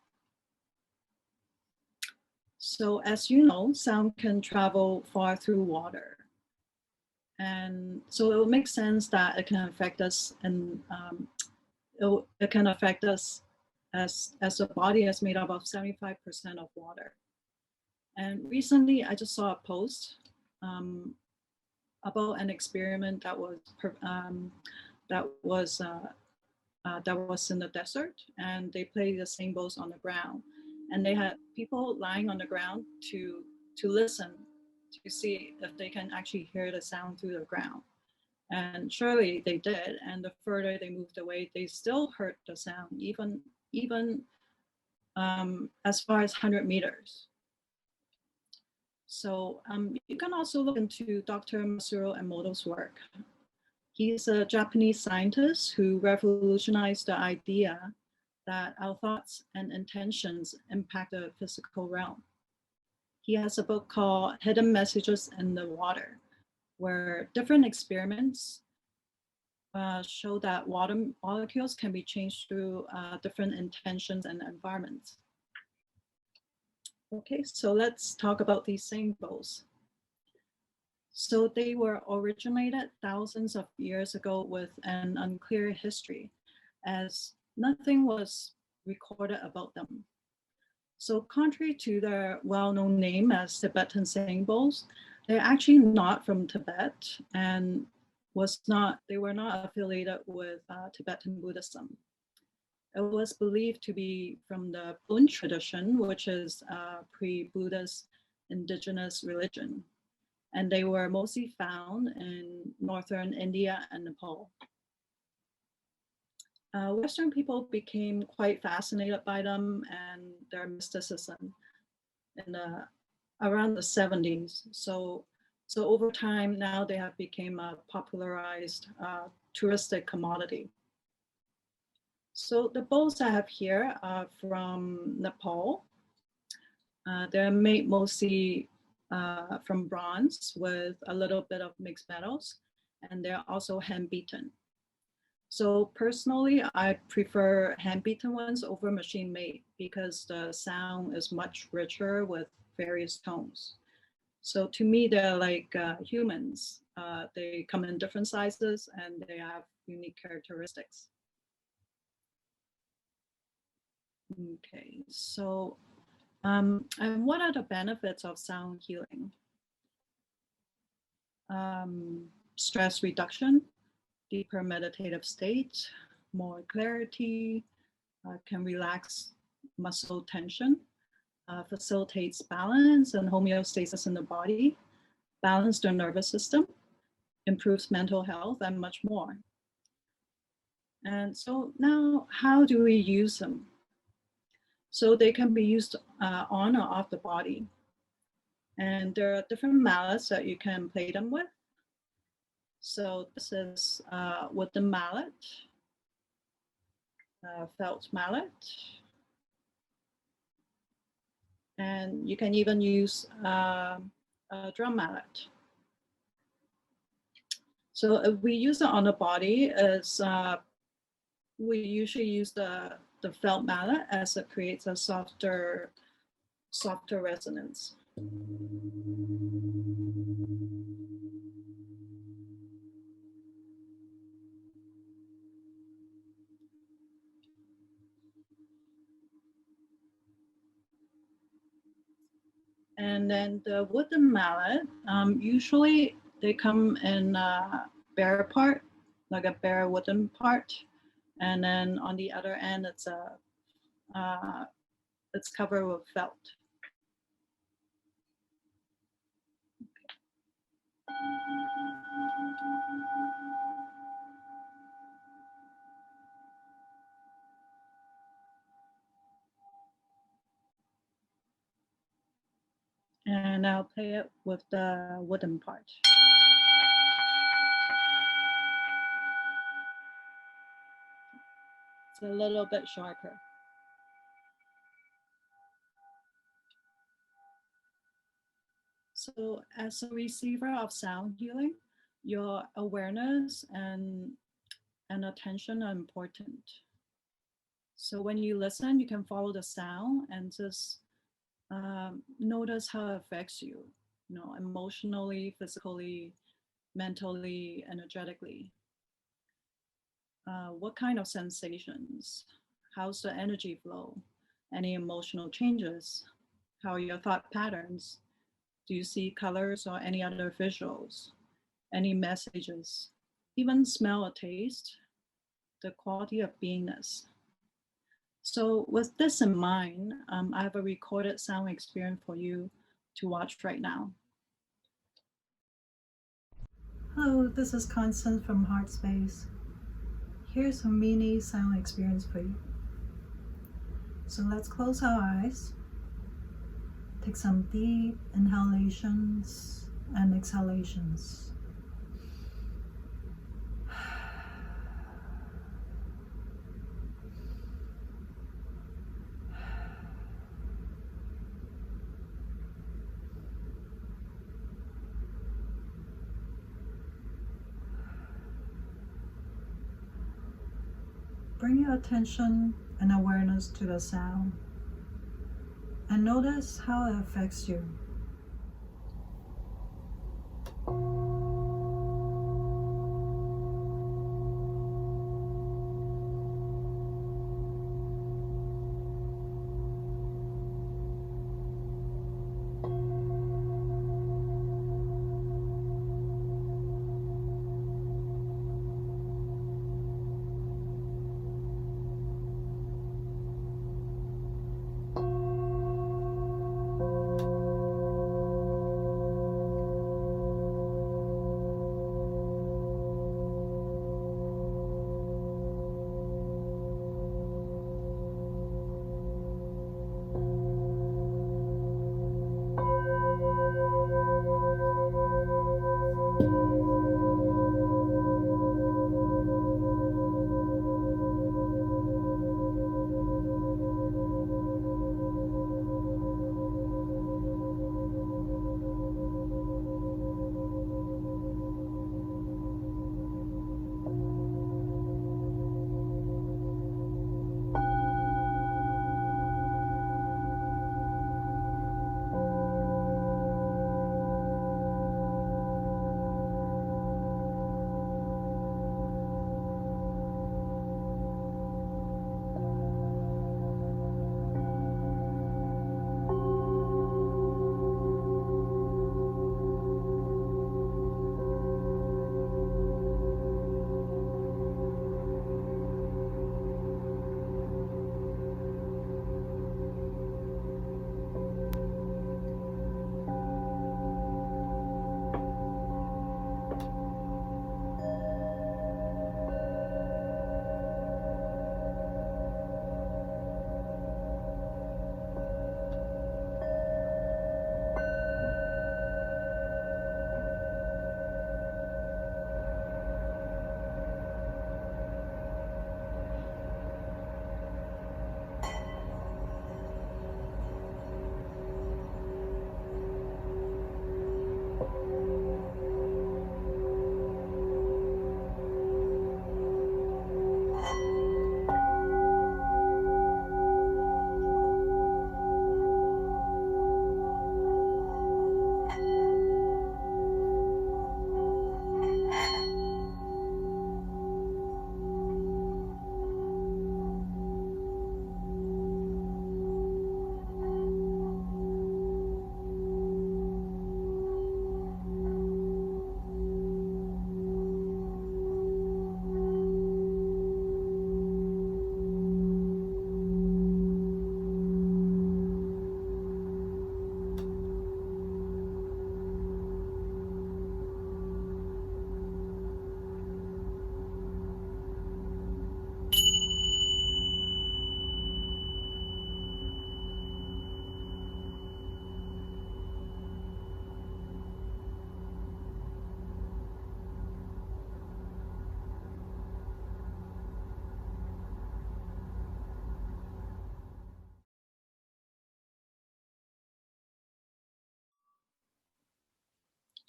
So as you know, sound can travel far through water. And so it will make sense that it can affect us, and it can affect us as a body is made up of 75% of water. And recently I just saw a post about an experiment that was in the desert, and they played the cymbals on the ground, and they had people lying on the ground to listen to see if they can actually hear the sound through the ground. And surely they did, and the further they moved away, they still heard the sound, even as far as 100 meters. So you can also look into Dr. Masuro Emoto's work. He's a Japanese scientist who revolutionized the idea that our thoughts and intentions impact the physical realm. He has a book called Hidden Messages in the Water, where different experiments show that water molecules can be changed through different intentions and environments. Okay, so let's talk about these symbols. So they were originated thousands of years ago with an unclear history, as nothing was recorded about them. So contrary to their well-known name as Tibetan symbols, they're actually not from Tibet, and they were not affiliated with Tibetan Buddhism. It was believed to be from the Bön tradition, which is pre-Buddhist indigenous religion. And they were mostly found in northern India and Nepal. Western people became quite fascinated by them and their mysticism around the 70s. So over time, now they have become a popularized touristic commodity. So the bowls I have here are from Nepal. They're made mostly from bronze with a little bit of mixed metals, and they're also hand beaten. So personally, I prefer hand beaten ones over machine made because the sound is much richer with various tones. So to me, they're like humans. They come in different sizes and they have unique characteristics. Okay, so and what are the benefits of sound healing? Stress reduction, deeper meditative state, more clarity, can relax muscle tension, facilitates balance and homeostasis in the body, balance the nervous system, improves mental health, and much more. And so now, how do we use them? So they can be used on or off the body. And there are different mallets that you can play them with. So this is wooden mallet, felt mallet. And you can even use a drum mallet. So if we use it on the body, we usually use the felt mallet as it creates a softer resonance. And then the wooden mallet, usually they come in a bare part, like a bare wooden part. And then on the other end, it's covered with felt. And I'll play it with the wooden part. a little bit sharper. So as a receiver of sound healing, your awareness and attention are important. So when you listen, you can follow the sound and just notice how it affects you, emotionally, physically, mentally, energetically. What kind of sensations? How's the energy flow? Any emotional changes? How are your thought patterns? Do you see colors or any other visuals? Any messages? Even smell or taste? The quality of beingness. So with this in mind, I have a recorded sound experience for you to watch right now. Hello, this is Constance from Heart Space. Here's a mini sound experience for you. So let's close our eyes. Take some deep inhalations and exhalations. Bring your attention and awareness to the sound and notice how it affects you.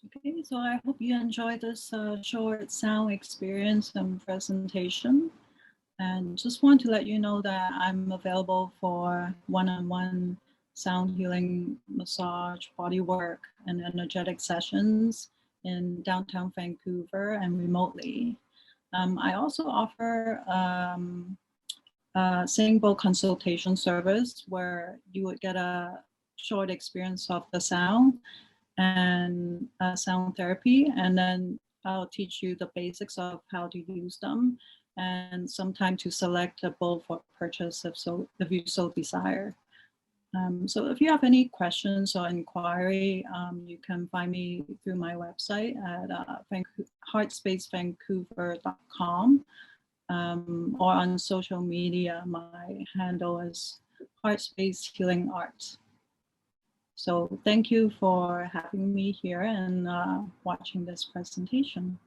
Okay, so I hope you enjoyed this short sound experience and presentation. And just want to let you know that I'm available for one-on-one sound healing, massage, body work, and energetic sessions in downtown Vancouver and remotely. I also offer a singing bowl consultation service where you would get a short experience of the sound and sound therapy, and then I'll teach you the basics of how to use them and sometime to select a bowl for purchase if you so desire. So if you have any questions or inquiry, you can find me through my website at heartspacevancouver.com or on social media. My handle is Heartspace Healing Arts. So thank you for having me here and watching this presentation.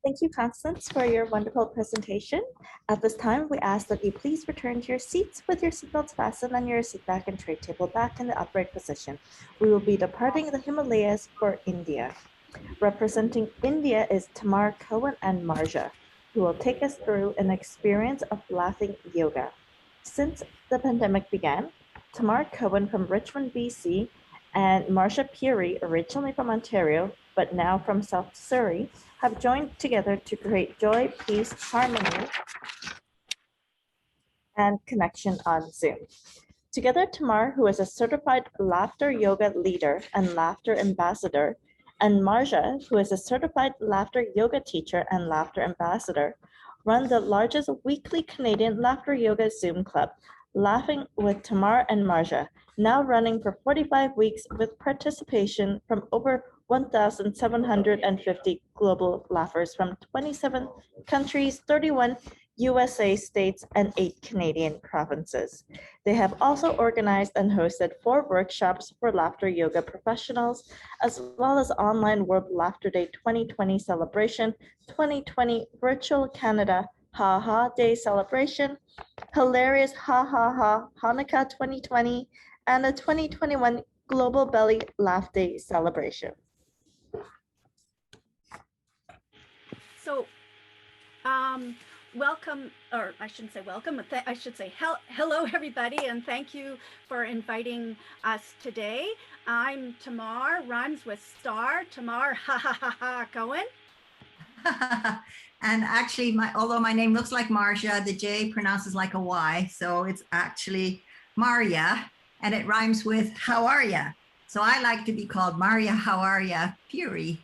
Thank you, Constance, for your wonderful presentation. At this time, we ask that you please return to your seats with your seatbelts fastened and your seat back and tray table back in the upright position. We will be departing the Himalayas for India. Representing India is Tamar Cohen and Marja, who will take us through an experience of laughing yoga. Since the pandemic began, Tamar Cohen from Richmond, BC, and Marcia Puri, originally from Ontario, but now from South Surrey, have joined together to create joy, peace, harmony, and connection on Zoom. Together, Tamar, who is a certified laughter yoga leader and laughter ambassador, and Marja, who is a certified laughter yoga teacher and laughter ambassador, run the largest weekly Canadian laughter yoga Zoom club, Laughing with Tamar and Marja, now running for 45 weeks with participation from over 1,750 global laughers from 27 countries, 31 USA states, and 8 Canadian provinces. They have also organized and hosted 4 workshops for laughter yoga professionals, as well as online World Laughter Day 2020 celebration, 2020 Virtual Canada Ha Ha Day celebration, Hilarious Ha Ha Ha Hanukkah 2020, and the 2021 Global Belly Laugh Day celebration. So, welcome, or I shouldn't say welcome, but I should say hello, everybody, and thank you for inviting us today. I'm Tamar, rhymes with star, Tamar Ha Ha Ha Ha Cohen. And actually, although my name looks like Marja, the J pronounces like a Y, so it's actually Maria, and it rhymes with how are ya? So I like to be called Maria How Are Ya Puri.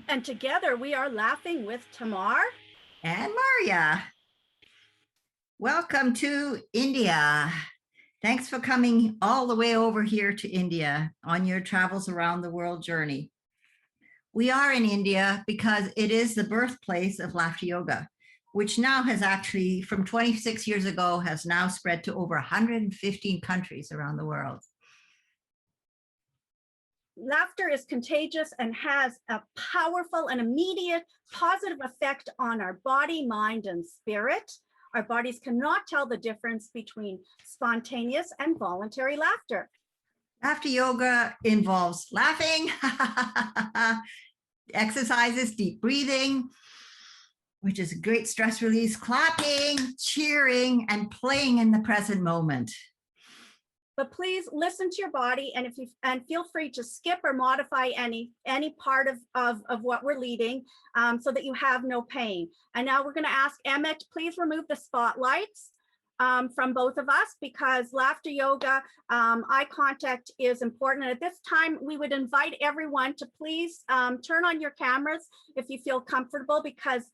And together we are laughing with Tamar and Maria. Welcome to India. Thanks for coming all the way over here to India on your travels around the world journey. We are in India because it is the birthplace of laughter yoga, which now has actually, from 26 years ago, has now spread to over 115 countries around the world. Laughter is contagious and has a powerful and immediate positive effect on our body, mind, and spirit. Our bodies cannot tell the difference between spontaneous and voluntary laughter. Laughter yoga involves laughing, exercises, deep breathing, which is a great stress release, clapping, cheering, and playing in the present moment. But please listen to your body, and feel free to skip or modify any part of what we're leading, so that you have no pain. And now we're going to ask Emmett, please remove the spotlights from both of us, because laughter yoga, eye contact is important. And at this time, we would invite everyone to please turn on your cameras if you feel comfortable, because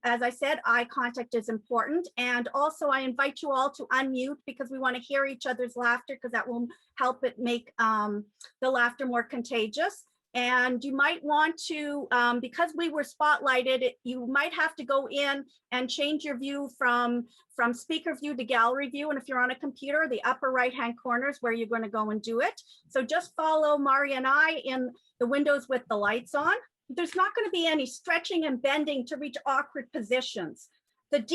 as I said, eye contact is important. And also I invite you all to unmute, because we want to hear each other's laughter, because that will help it make the laughter more contagious. And you might want to, because we were spotlighted, you might have to go in and change your view from speaker view to gallery view. And if you're on a computer, the upper right-hand corner is where you're going to go and do it. So just follow Mari and I in the windows with the lights on. There's not going to be any stretching and bending to reach awkward positions. The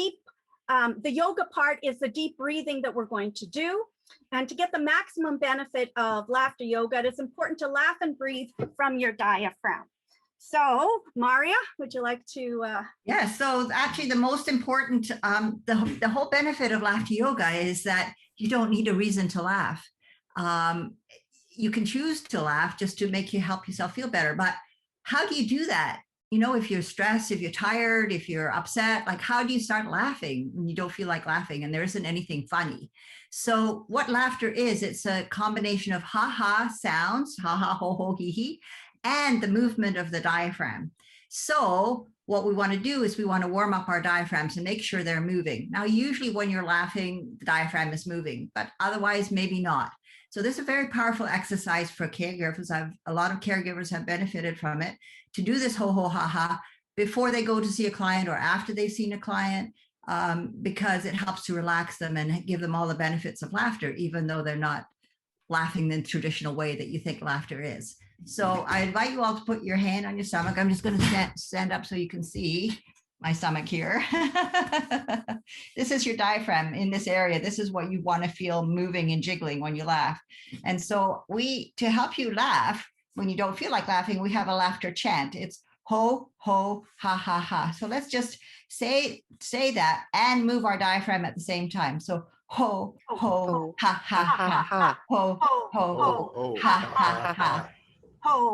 yoga part is the deep breathing that we're going to do. And to get the maximum benefit of laughter yoga, it is important to laugh and breathe from your diaphragm. So Maria, would you like to? Yeah, so actually the most important, the whole benefit of laughter yoga is that you don't need a reason to laugh. You can choose to laugh just to make you help yourself feel better. But how do you do that? You know, if you're stressed, if you're tired, if you're upset, like how do you start laughing when you don't feel like laughing and there isn't anything funny? So what laughter is, it's a combination of ha-ha sounds, ha-ha, ho-ho, hee-hee, and the movement of the diaphragm. So what we want to do is we want to warm up our diaphragms and make sure they're moving. Now, usually when you're laughing, the diaphragm is moving, but otherwise maybe not. So this is a very powerful exercise for caregivers. A lot of caregivers have benefited from it, to do this ho-ho, ha-ha before they go to see a client or after they've seen a client, because it helps to relax them and give them all the benefits of laughter, even though they're not laughing the traditional way that you think laughter is. So I invite you all to put your hand on your stomach. I'm just going to stand up so you can see my stomach here. This is your diaphragm in this area. This is what you want to feel moving and jiggling when you laugh. And so to help you laugh, when you don't feel like laughing, we have a laughter chant. It's ho, ho, ha, ha, ha. So let's just say that and move our diaphragm at the same time. So ho, ho, ha, ha, ha, ho, ho, ha, ha, ha.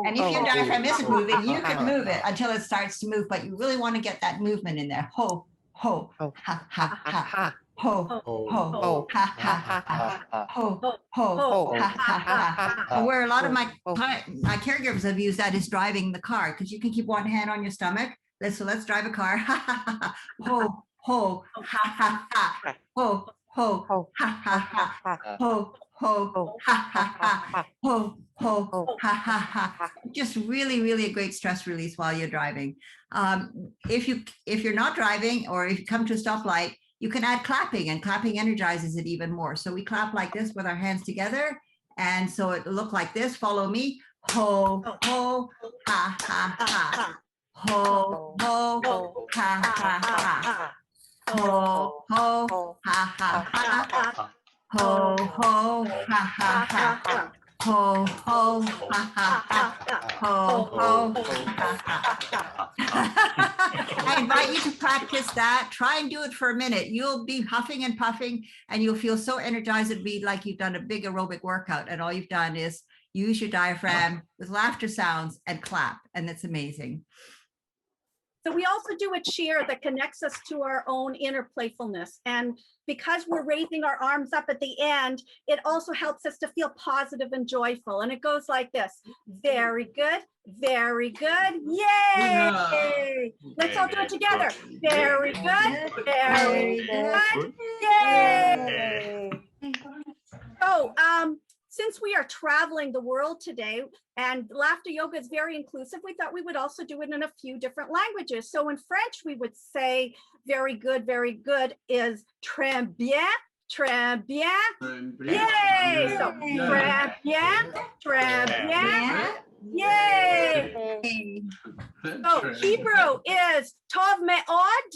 And if your diaphragm isn't moving, you can move it until it starts to move, but you really want to get that movement in there. Ho, ho, ha, ha, ha. Ho, ho, ha, ha, ha. Ho, ho, ha, ha, ha. And where a lot of my caregivers have used that is driving the car, because you can keep one hand on your stomach. So let's drive a car. Ho, ho, ha, ha, ha. Ho, ho, ha, ha, ha. Ho, ho, ha, ha, ha. Ho, ho, ha, ha, ha. Just really, really a great stress release while you're driving. If you're not driving, or if you come to a stoplight, you can add clapping, and clapping energizes it even more. So we clap like this with our hands together. And so it will look like this. Follow me. Ho, ho, ha, ha, ha. Ho, ho, ha, ha, ha. Ho, ho, ha, ha, ha. Ho, ho, ha, ha, ha. Ho, ho, ha, ha, ha. Ho, ho, ha, ha, ha. I invite you to practice that. Try and do it for a minute. You'll be huffing and puffing, and you'll feel so energized. It'd be like you've done a big aerobic workout, and all you've done is use your diaphragm with laughter sounds and clap, and it's amazing. So we also do a cheer that connects us to our own inner playfulness. And because we're raising our arms up at the end, it also helps us to feel positive and joyful. And it goes like this. Very good. Very good. Yay. Let's all do it together. Very good. Very good. Yay. So, since we are traveling the world today and laughter yoga is very inclusive, we thought we would also do it in a few different languages. So in French, we would say very good is très bien, très bien. Yay! So très bien, yay! So Hebrew is tov me'od,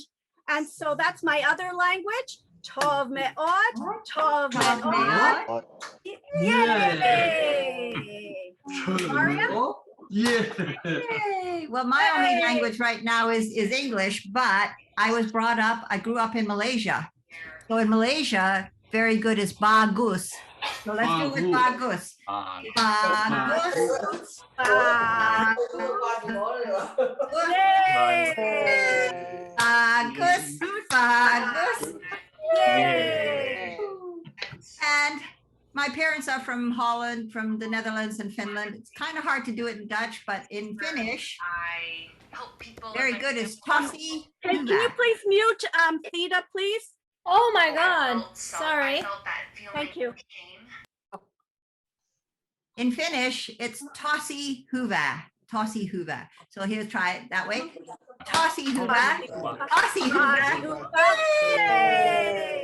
and so that's my other language. Tov me'od, tov me'od. Yay! Maria? Yay! Well, my only language right now is English, but I grew up in Malaysia. So in Malaysia, very good is bagus. So let's do it with bagus. Bagus. Bagus. Bagus. Yay! And my parents are from Holland, from the Netherlands and Finland. It's kind of hard to do it in Dutch, but in Finnish, very good is tosi. Can you please mute Theta, please? Oh my God, sorry. Thank you. In Finnish, it's tosi hyvä. Tosi hyvä. So here, try it that way. Tosi hyvä. Tosi hyvä. Yay!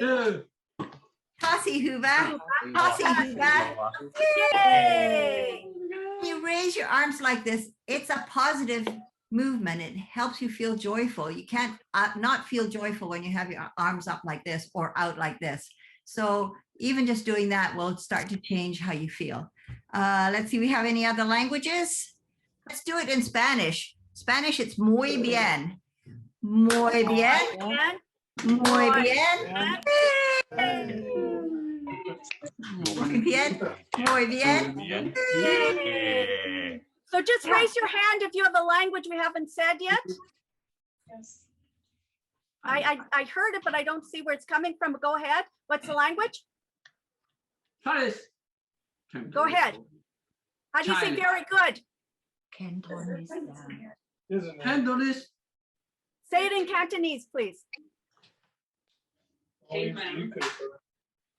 Tosi hyvä. Tosi hyvä. Yay! You raise your arms like this. It's a positive movement. It helps you feel joyful. You can't not feel joyful when you have your arms up like this or out like this. So even just doing that will start to change how you feel. Let's see, we have any other languages? Let's do it in Spanish. Spanish, it's muy bien. Muy bien. And Muy bien. Muy bien. Muy bien. yay. So just raise your hand if you have a language we haven't said yet. I heard it, but I don't see where it's coming from. Go ahead. What's the language? Go ahead. How do you say very good? Cantonese. Cantonese. Say it in Cantonese, please.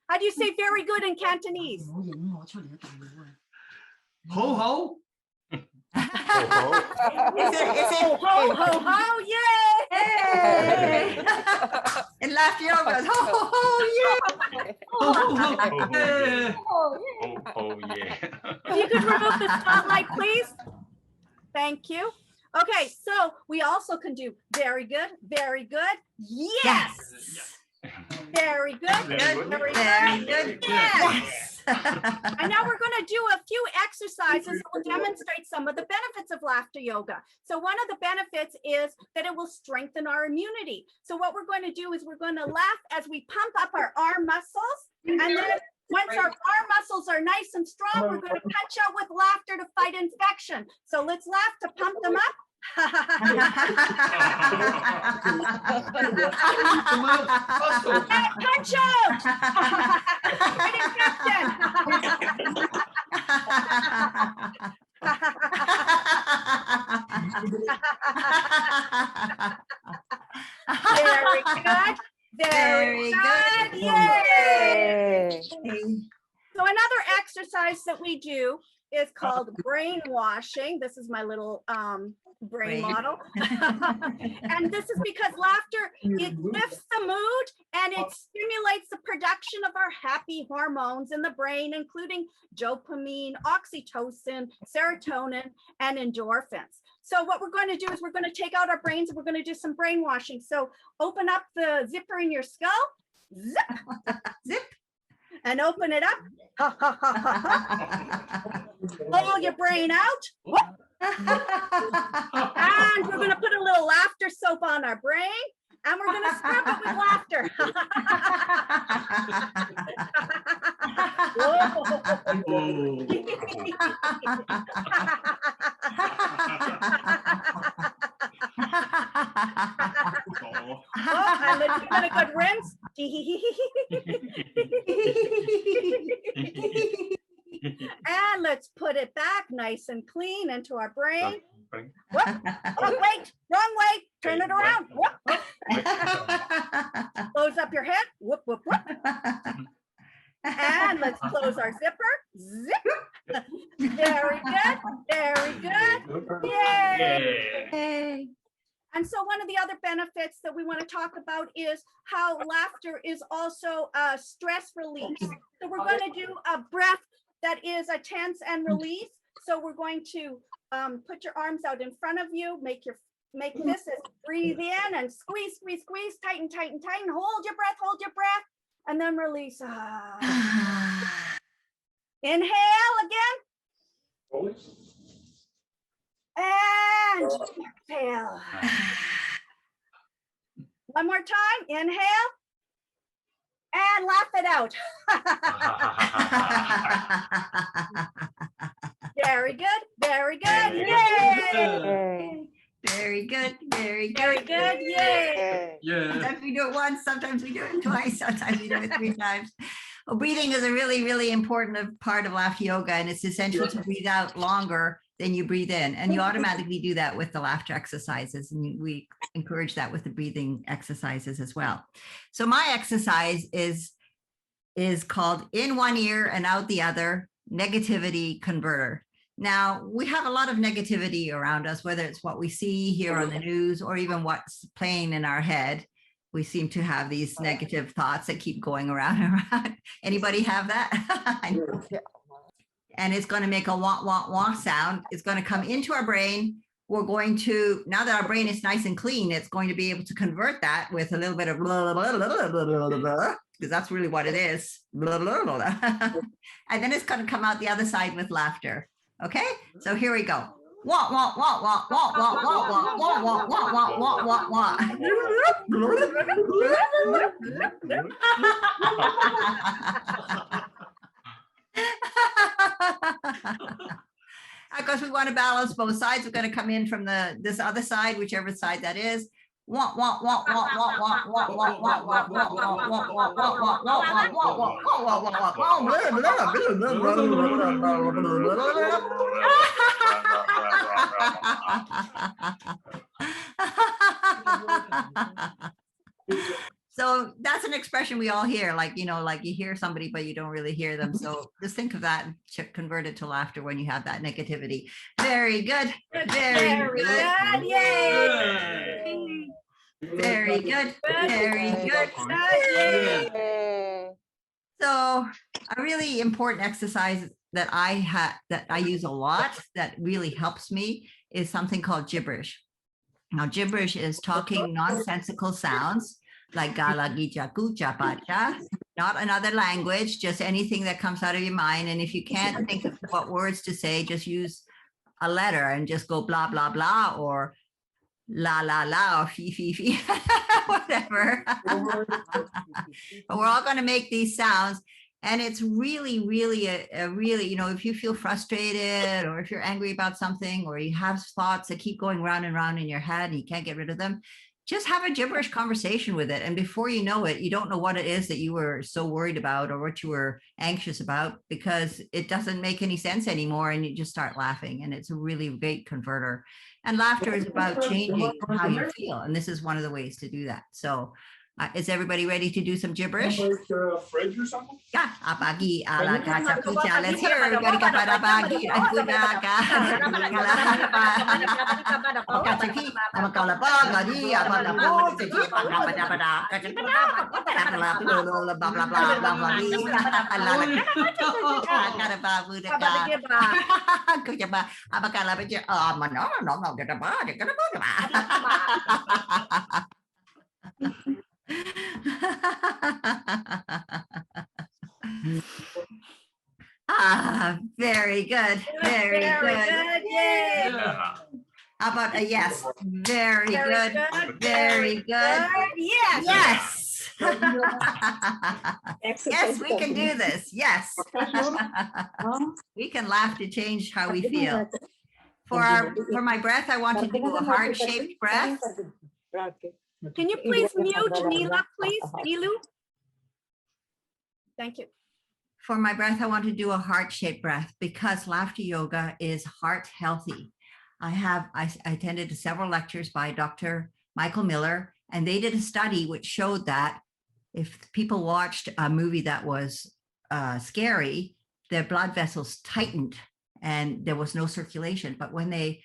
How do you say very good in Cantonese? Ho ho. Ho, ho, ho, ho, yay! And laugh yoga. Ho, ho, ho, yeah. Ho ho ho. Yeah. Oh, yeah. If you could remove the spotlight, please. Thank you. Okay, so we also can do very good, yes. Very good, very good, yes. And now we're going to do a few exercises that will demonstrate some of the benefits of laughter yoga. So one of the benefits is that it will strengthen our immunity. So what we're going to do is we're going to laugh as we pump up our arm muscles. And then once our arm muscles are nice and strong, we're going to punch out with laughter to fight infection. So let's laugh to pump them up. Punch out! Fight infection. Very good. Very good. Yay! So another exercise that we do is called brainwashing. This is my little brain model. And this is because laughter, it lifts the mood and it stimulates the production of our happy hormones in the brain, including dopamine, oxytocin, serotonin, and endorphins. So what we're going to do is we're going to take out our brains and we're going to do some brainwashing. So open up the zipper in your skull. Zip. Zip. And open it up. Pull your brain out. And we're going to put a little laughter soap on our brain. And we're going to scrub it with laughter. And let's give it a good rinse. And let's put it back nice and clean into our brain. Whoop. Oh, wait, wrong way. Turn it around. Whoop. Close up your head. Whoop, whoop, whoop. And let's close our zipper. Zip. Very good. Very good. Yay. And so one of the other benefits that we want to talk about is how laughter is also a stress release. So we're going to do a breath that is a tense and release. So we're going to put your arms out in front of you, make this as breathe in and squeeze, squeeze, squeeze, tighten, tighten, tighten, hold your breath, and then release. Inhale again. And exhale. One more time, inhale. And laugh it out. Very good, very good, yay! Very good, very good. Very good, yay! Sometimes we do it once, sometimes we do it twice, sometimes we do it 3 times. Well, breathing is a really, really important part of laughter yoga, and it's essential to breathe out longer than you breathe in. And you automatically do that with the laughter exercises. And we encourage that with the breathing exercises as well. So my exercise is called in one ear and out the other, negativity converter. Now, we have a lot of negativity around us, whether it's what we see here on the news or even what's playing in our head. We seem to have these negative thoughts that keep going around and around. Anybody have that? I know. And it's going to make a wah, wah, wah sound. It's going to come into our brain. We're going to, now that our brain is nice and clean, it's going to be able to convert that with a little bit of blah, blah, blah, blah, blah, blah, blah, because that's really what it is. Blah, blah, blah, blah. And then it's going to come out the other side with laughter. Okay, so here we go. Wah, wah, wah, wah, wah, wah, wah, wah, wah, wah, wah, wah, wah, wah, Because we want to balance both sides, we're going to come in from this other side, whichever side that is. Wah, wah, wah, wah, wah, wah, wah, wah, wah, wah, wah, wah, wah, wah, wah, So that's an expression we all hear, like, like you hear somebody, but you don't really hear them. So just think of that and convert it to laughter when you have that negativity. Very good. Very good. Yay. Very good. Very good. So a really important exercise that I use a lot that really helps me is something called gibberish. Now, gibberish is talking nonsensical sounds like gala gija kucha pacha, not another language, just anything that comes out of your mind. And if you can't think of what words to say, just use a letter and just go blah, blah, blah, or la, la, la, or fee, fee, fee, whatever. But we're all going to make these sounds. And it's really, really, really, if you feel frustrated or if you're angry about something or you have thoughts that keep going round and round in your head and you can't get rid of them, just have a gibberish conversation with it. And before you know it, you don't know what it is that you were so worried about or what you were anxious about, because it doesn't make any sense anymore. And you just start laughing. And it's a really great converter. And laughter is about changing how you feel. And this is one of the ways to do that. So is everybody ready to do some gibberish? Fridge or something? Let's hear everybody. Very good. Very good. Yay. Yeah. How about a yes? Very good. Very good. Yes. Yes. Yes, we can do this. Yes. We can laugh to change how we feel. For my breath, I want to do a heart-shaped breath. Can you please mute Neela, please? Nilu? Thank you. For my breath, I want to do a heart-shaped breath because laughter yoga is heart healthy. I attended several lectures by Dr. Michael Miller, and they did a study which showed that if people watched a movie that was scary, their blood vessels tightened and there was no circulation. But when they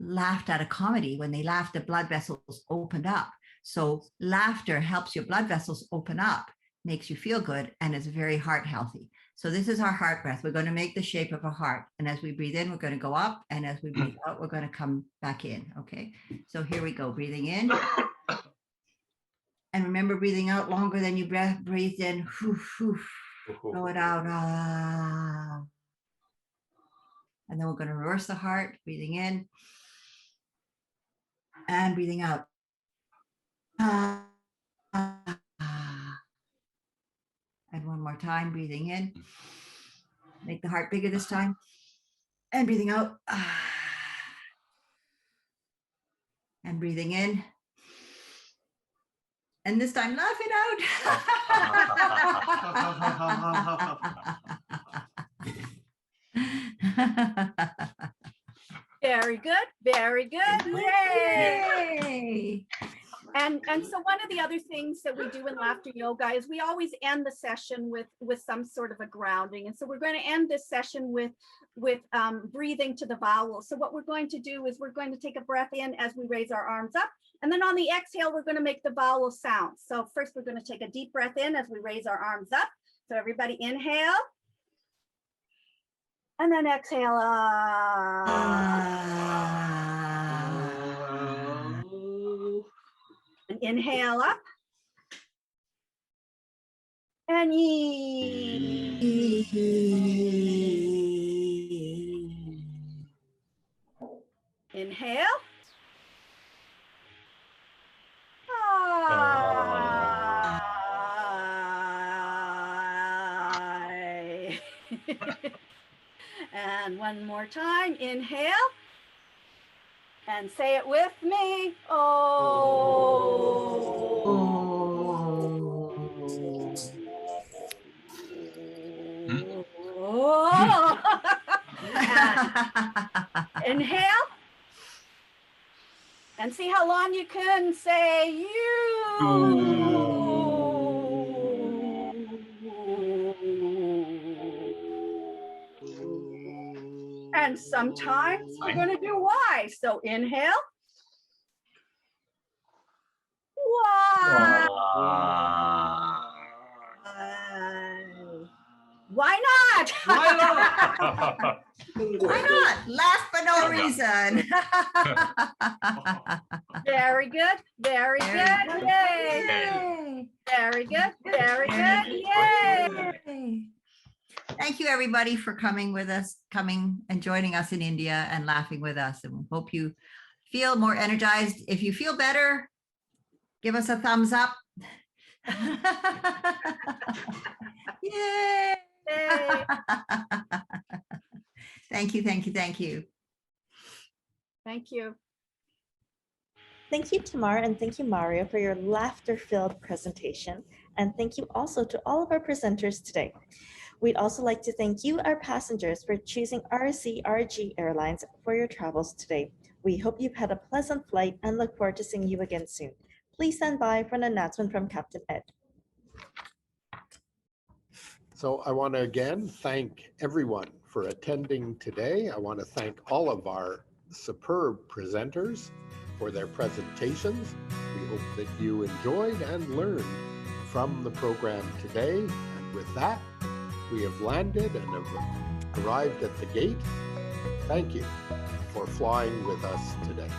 laughed at a comedy, when they laughed, the blood vessels opened up. So laughter helps your blood vessels open up, makes you feel good, and is very heart healthy. So this is our heart breath. We're going to make the shape of a heart. And as we breathe in, we're going to go up. And as we breathe out, we're going to come back in. Okay. So here we go. Breathing in. And remember, breathing out longer than you breathed in. Blow it out. And then we're going to reverse the heart. Breathing in. And breathing out. And one more time, breathing in. Make the heart bigger this time. And breathing out. And breathing in. And this time, laugh it out. Very good. Very good. Yay! And so one of the other things that we do in laughter yoga is we always end the session with some sort of a grounding. And so we're going to end this session with breathing to the vowels. So what we're going to do is we're going to take a breath in as we raise our arms up. And then on the exhale, we're going to make the vowel sound. So first, we're going to take a deep breath in as we raise our arms up. So everybody inhale. And then exhale. And inhale up. and inhale. Sigh. And one more time, inhale. And say it with me. Oh. Inhale. And see how long you can say you. And sometimes we're going to do why. So inhale. Why? Why not? Why not? Why not? Laugh for no reason. Very good. Very good. Yay. Yay. Very good. Very good. Yay. Thank you, everybody, for coming with us, coming and joining us in India and laughing with us. And we hope you feel more energized. If you feel better, give us a thumbs up. Yay. Yay. Thank you, thank you, thank you. Thank you. Thank you, Tamar, and thank you, Mario, for your laughter-filled presentation. And thank you also to all of our presenters today. We'd also like to thank you, our passengers, for choosing RCRG Airlines for your travels today. We hope you've had a pleasant flight and look forward to seeing you again soon. Please stand by for an announcement from Captain Ed. So I want to again thank everyone for attending today. I want to thank all of our superb presenters for their presentations. We hope that you enjoyed and learned from the program today. And with that, we have landed and have arrived at the gate. Thank you for flying with us today.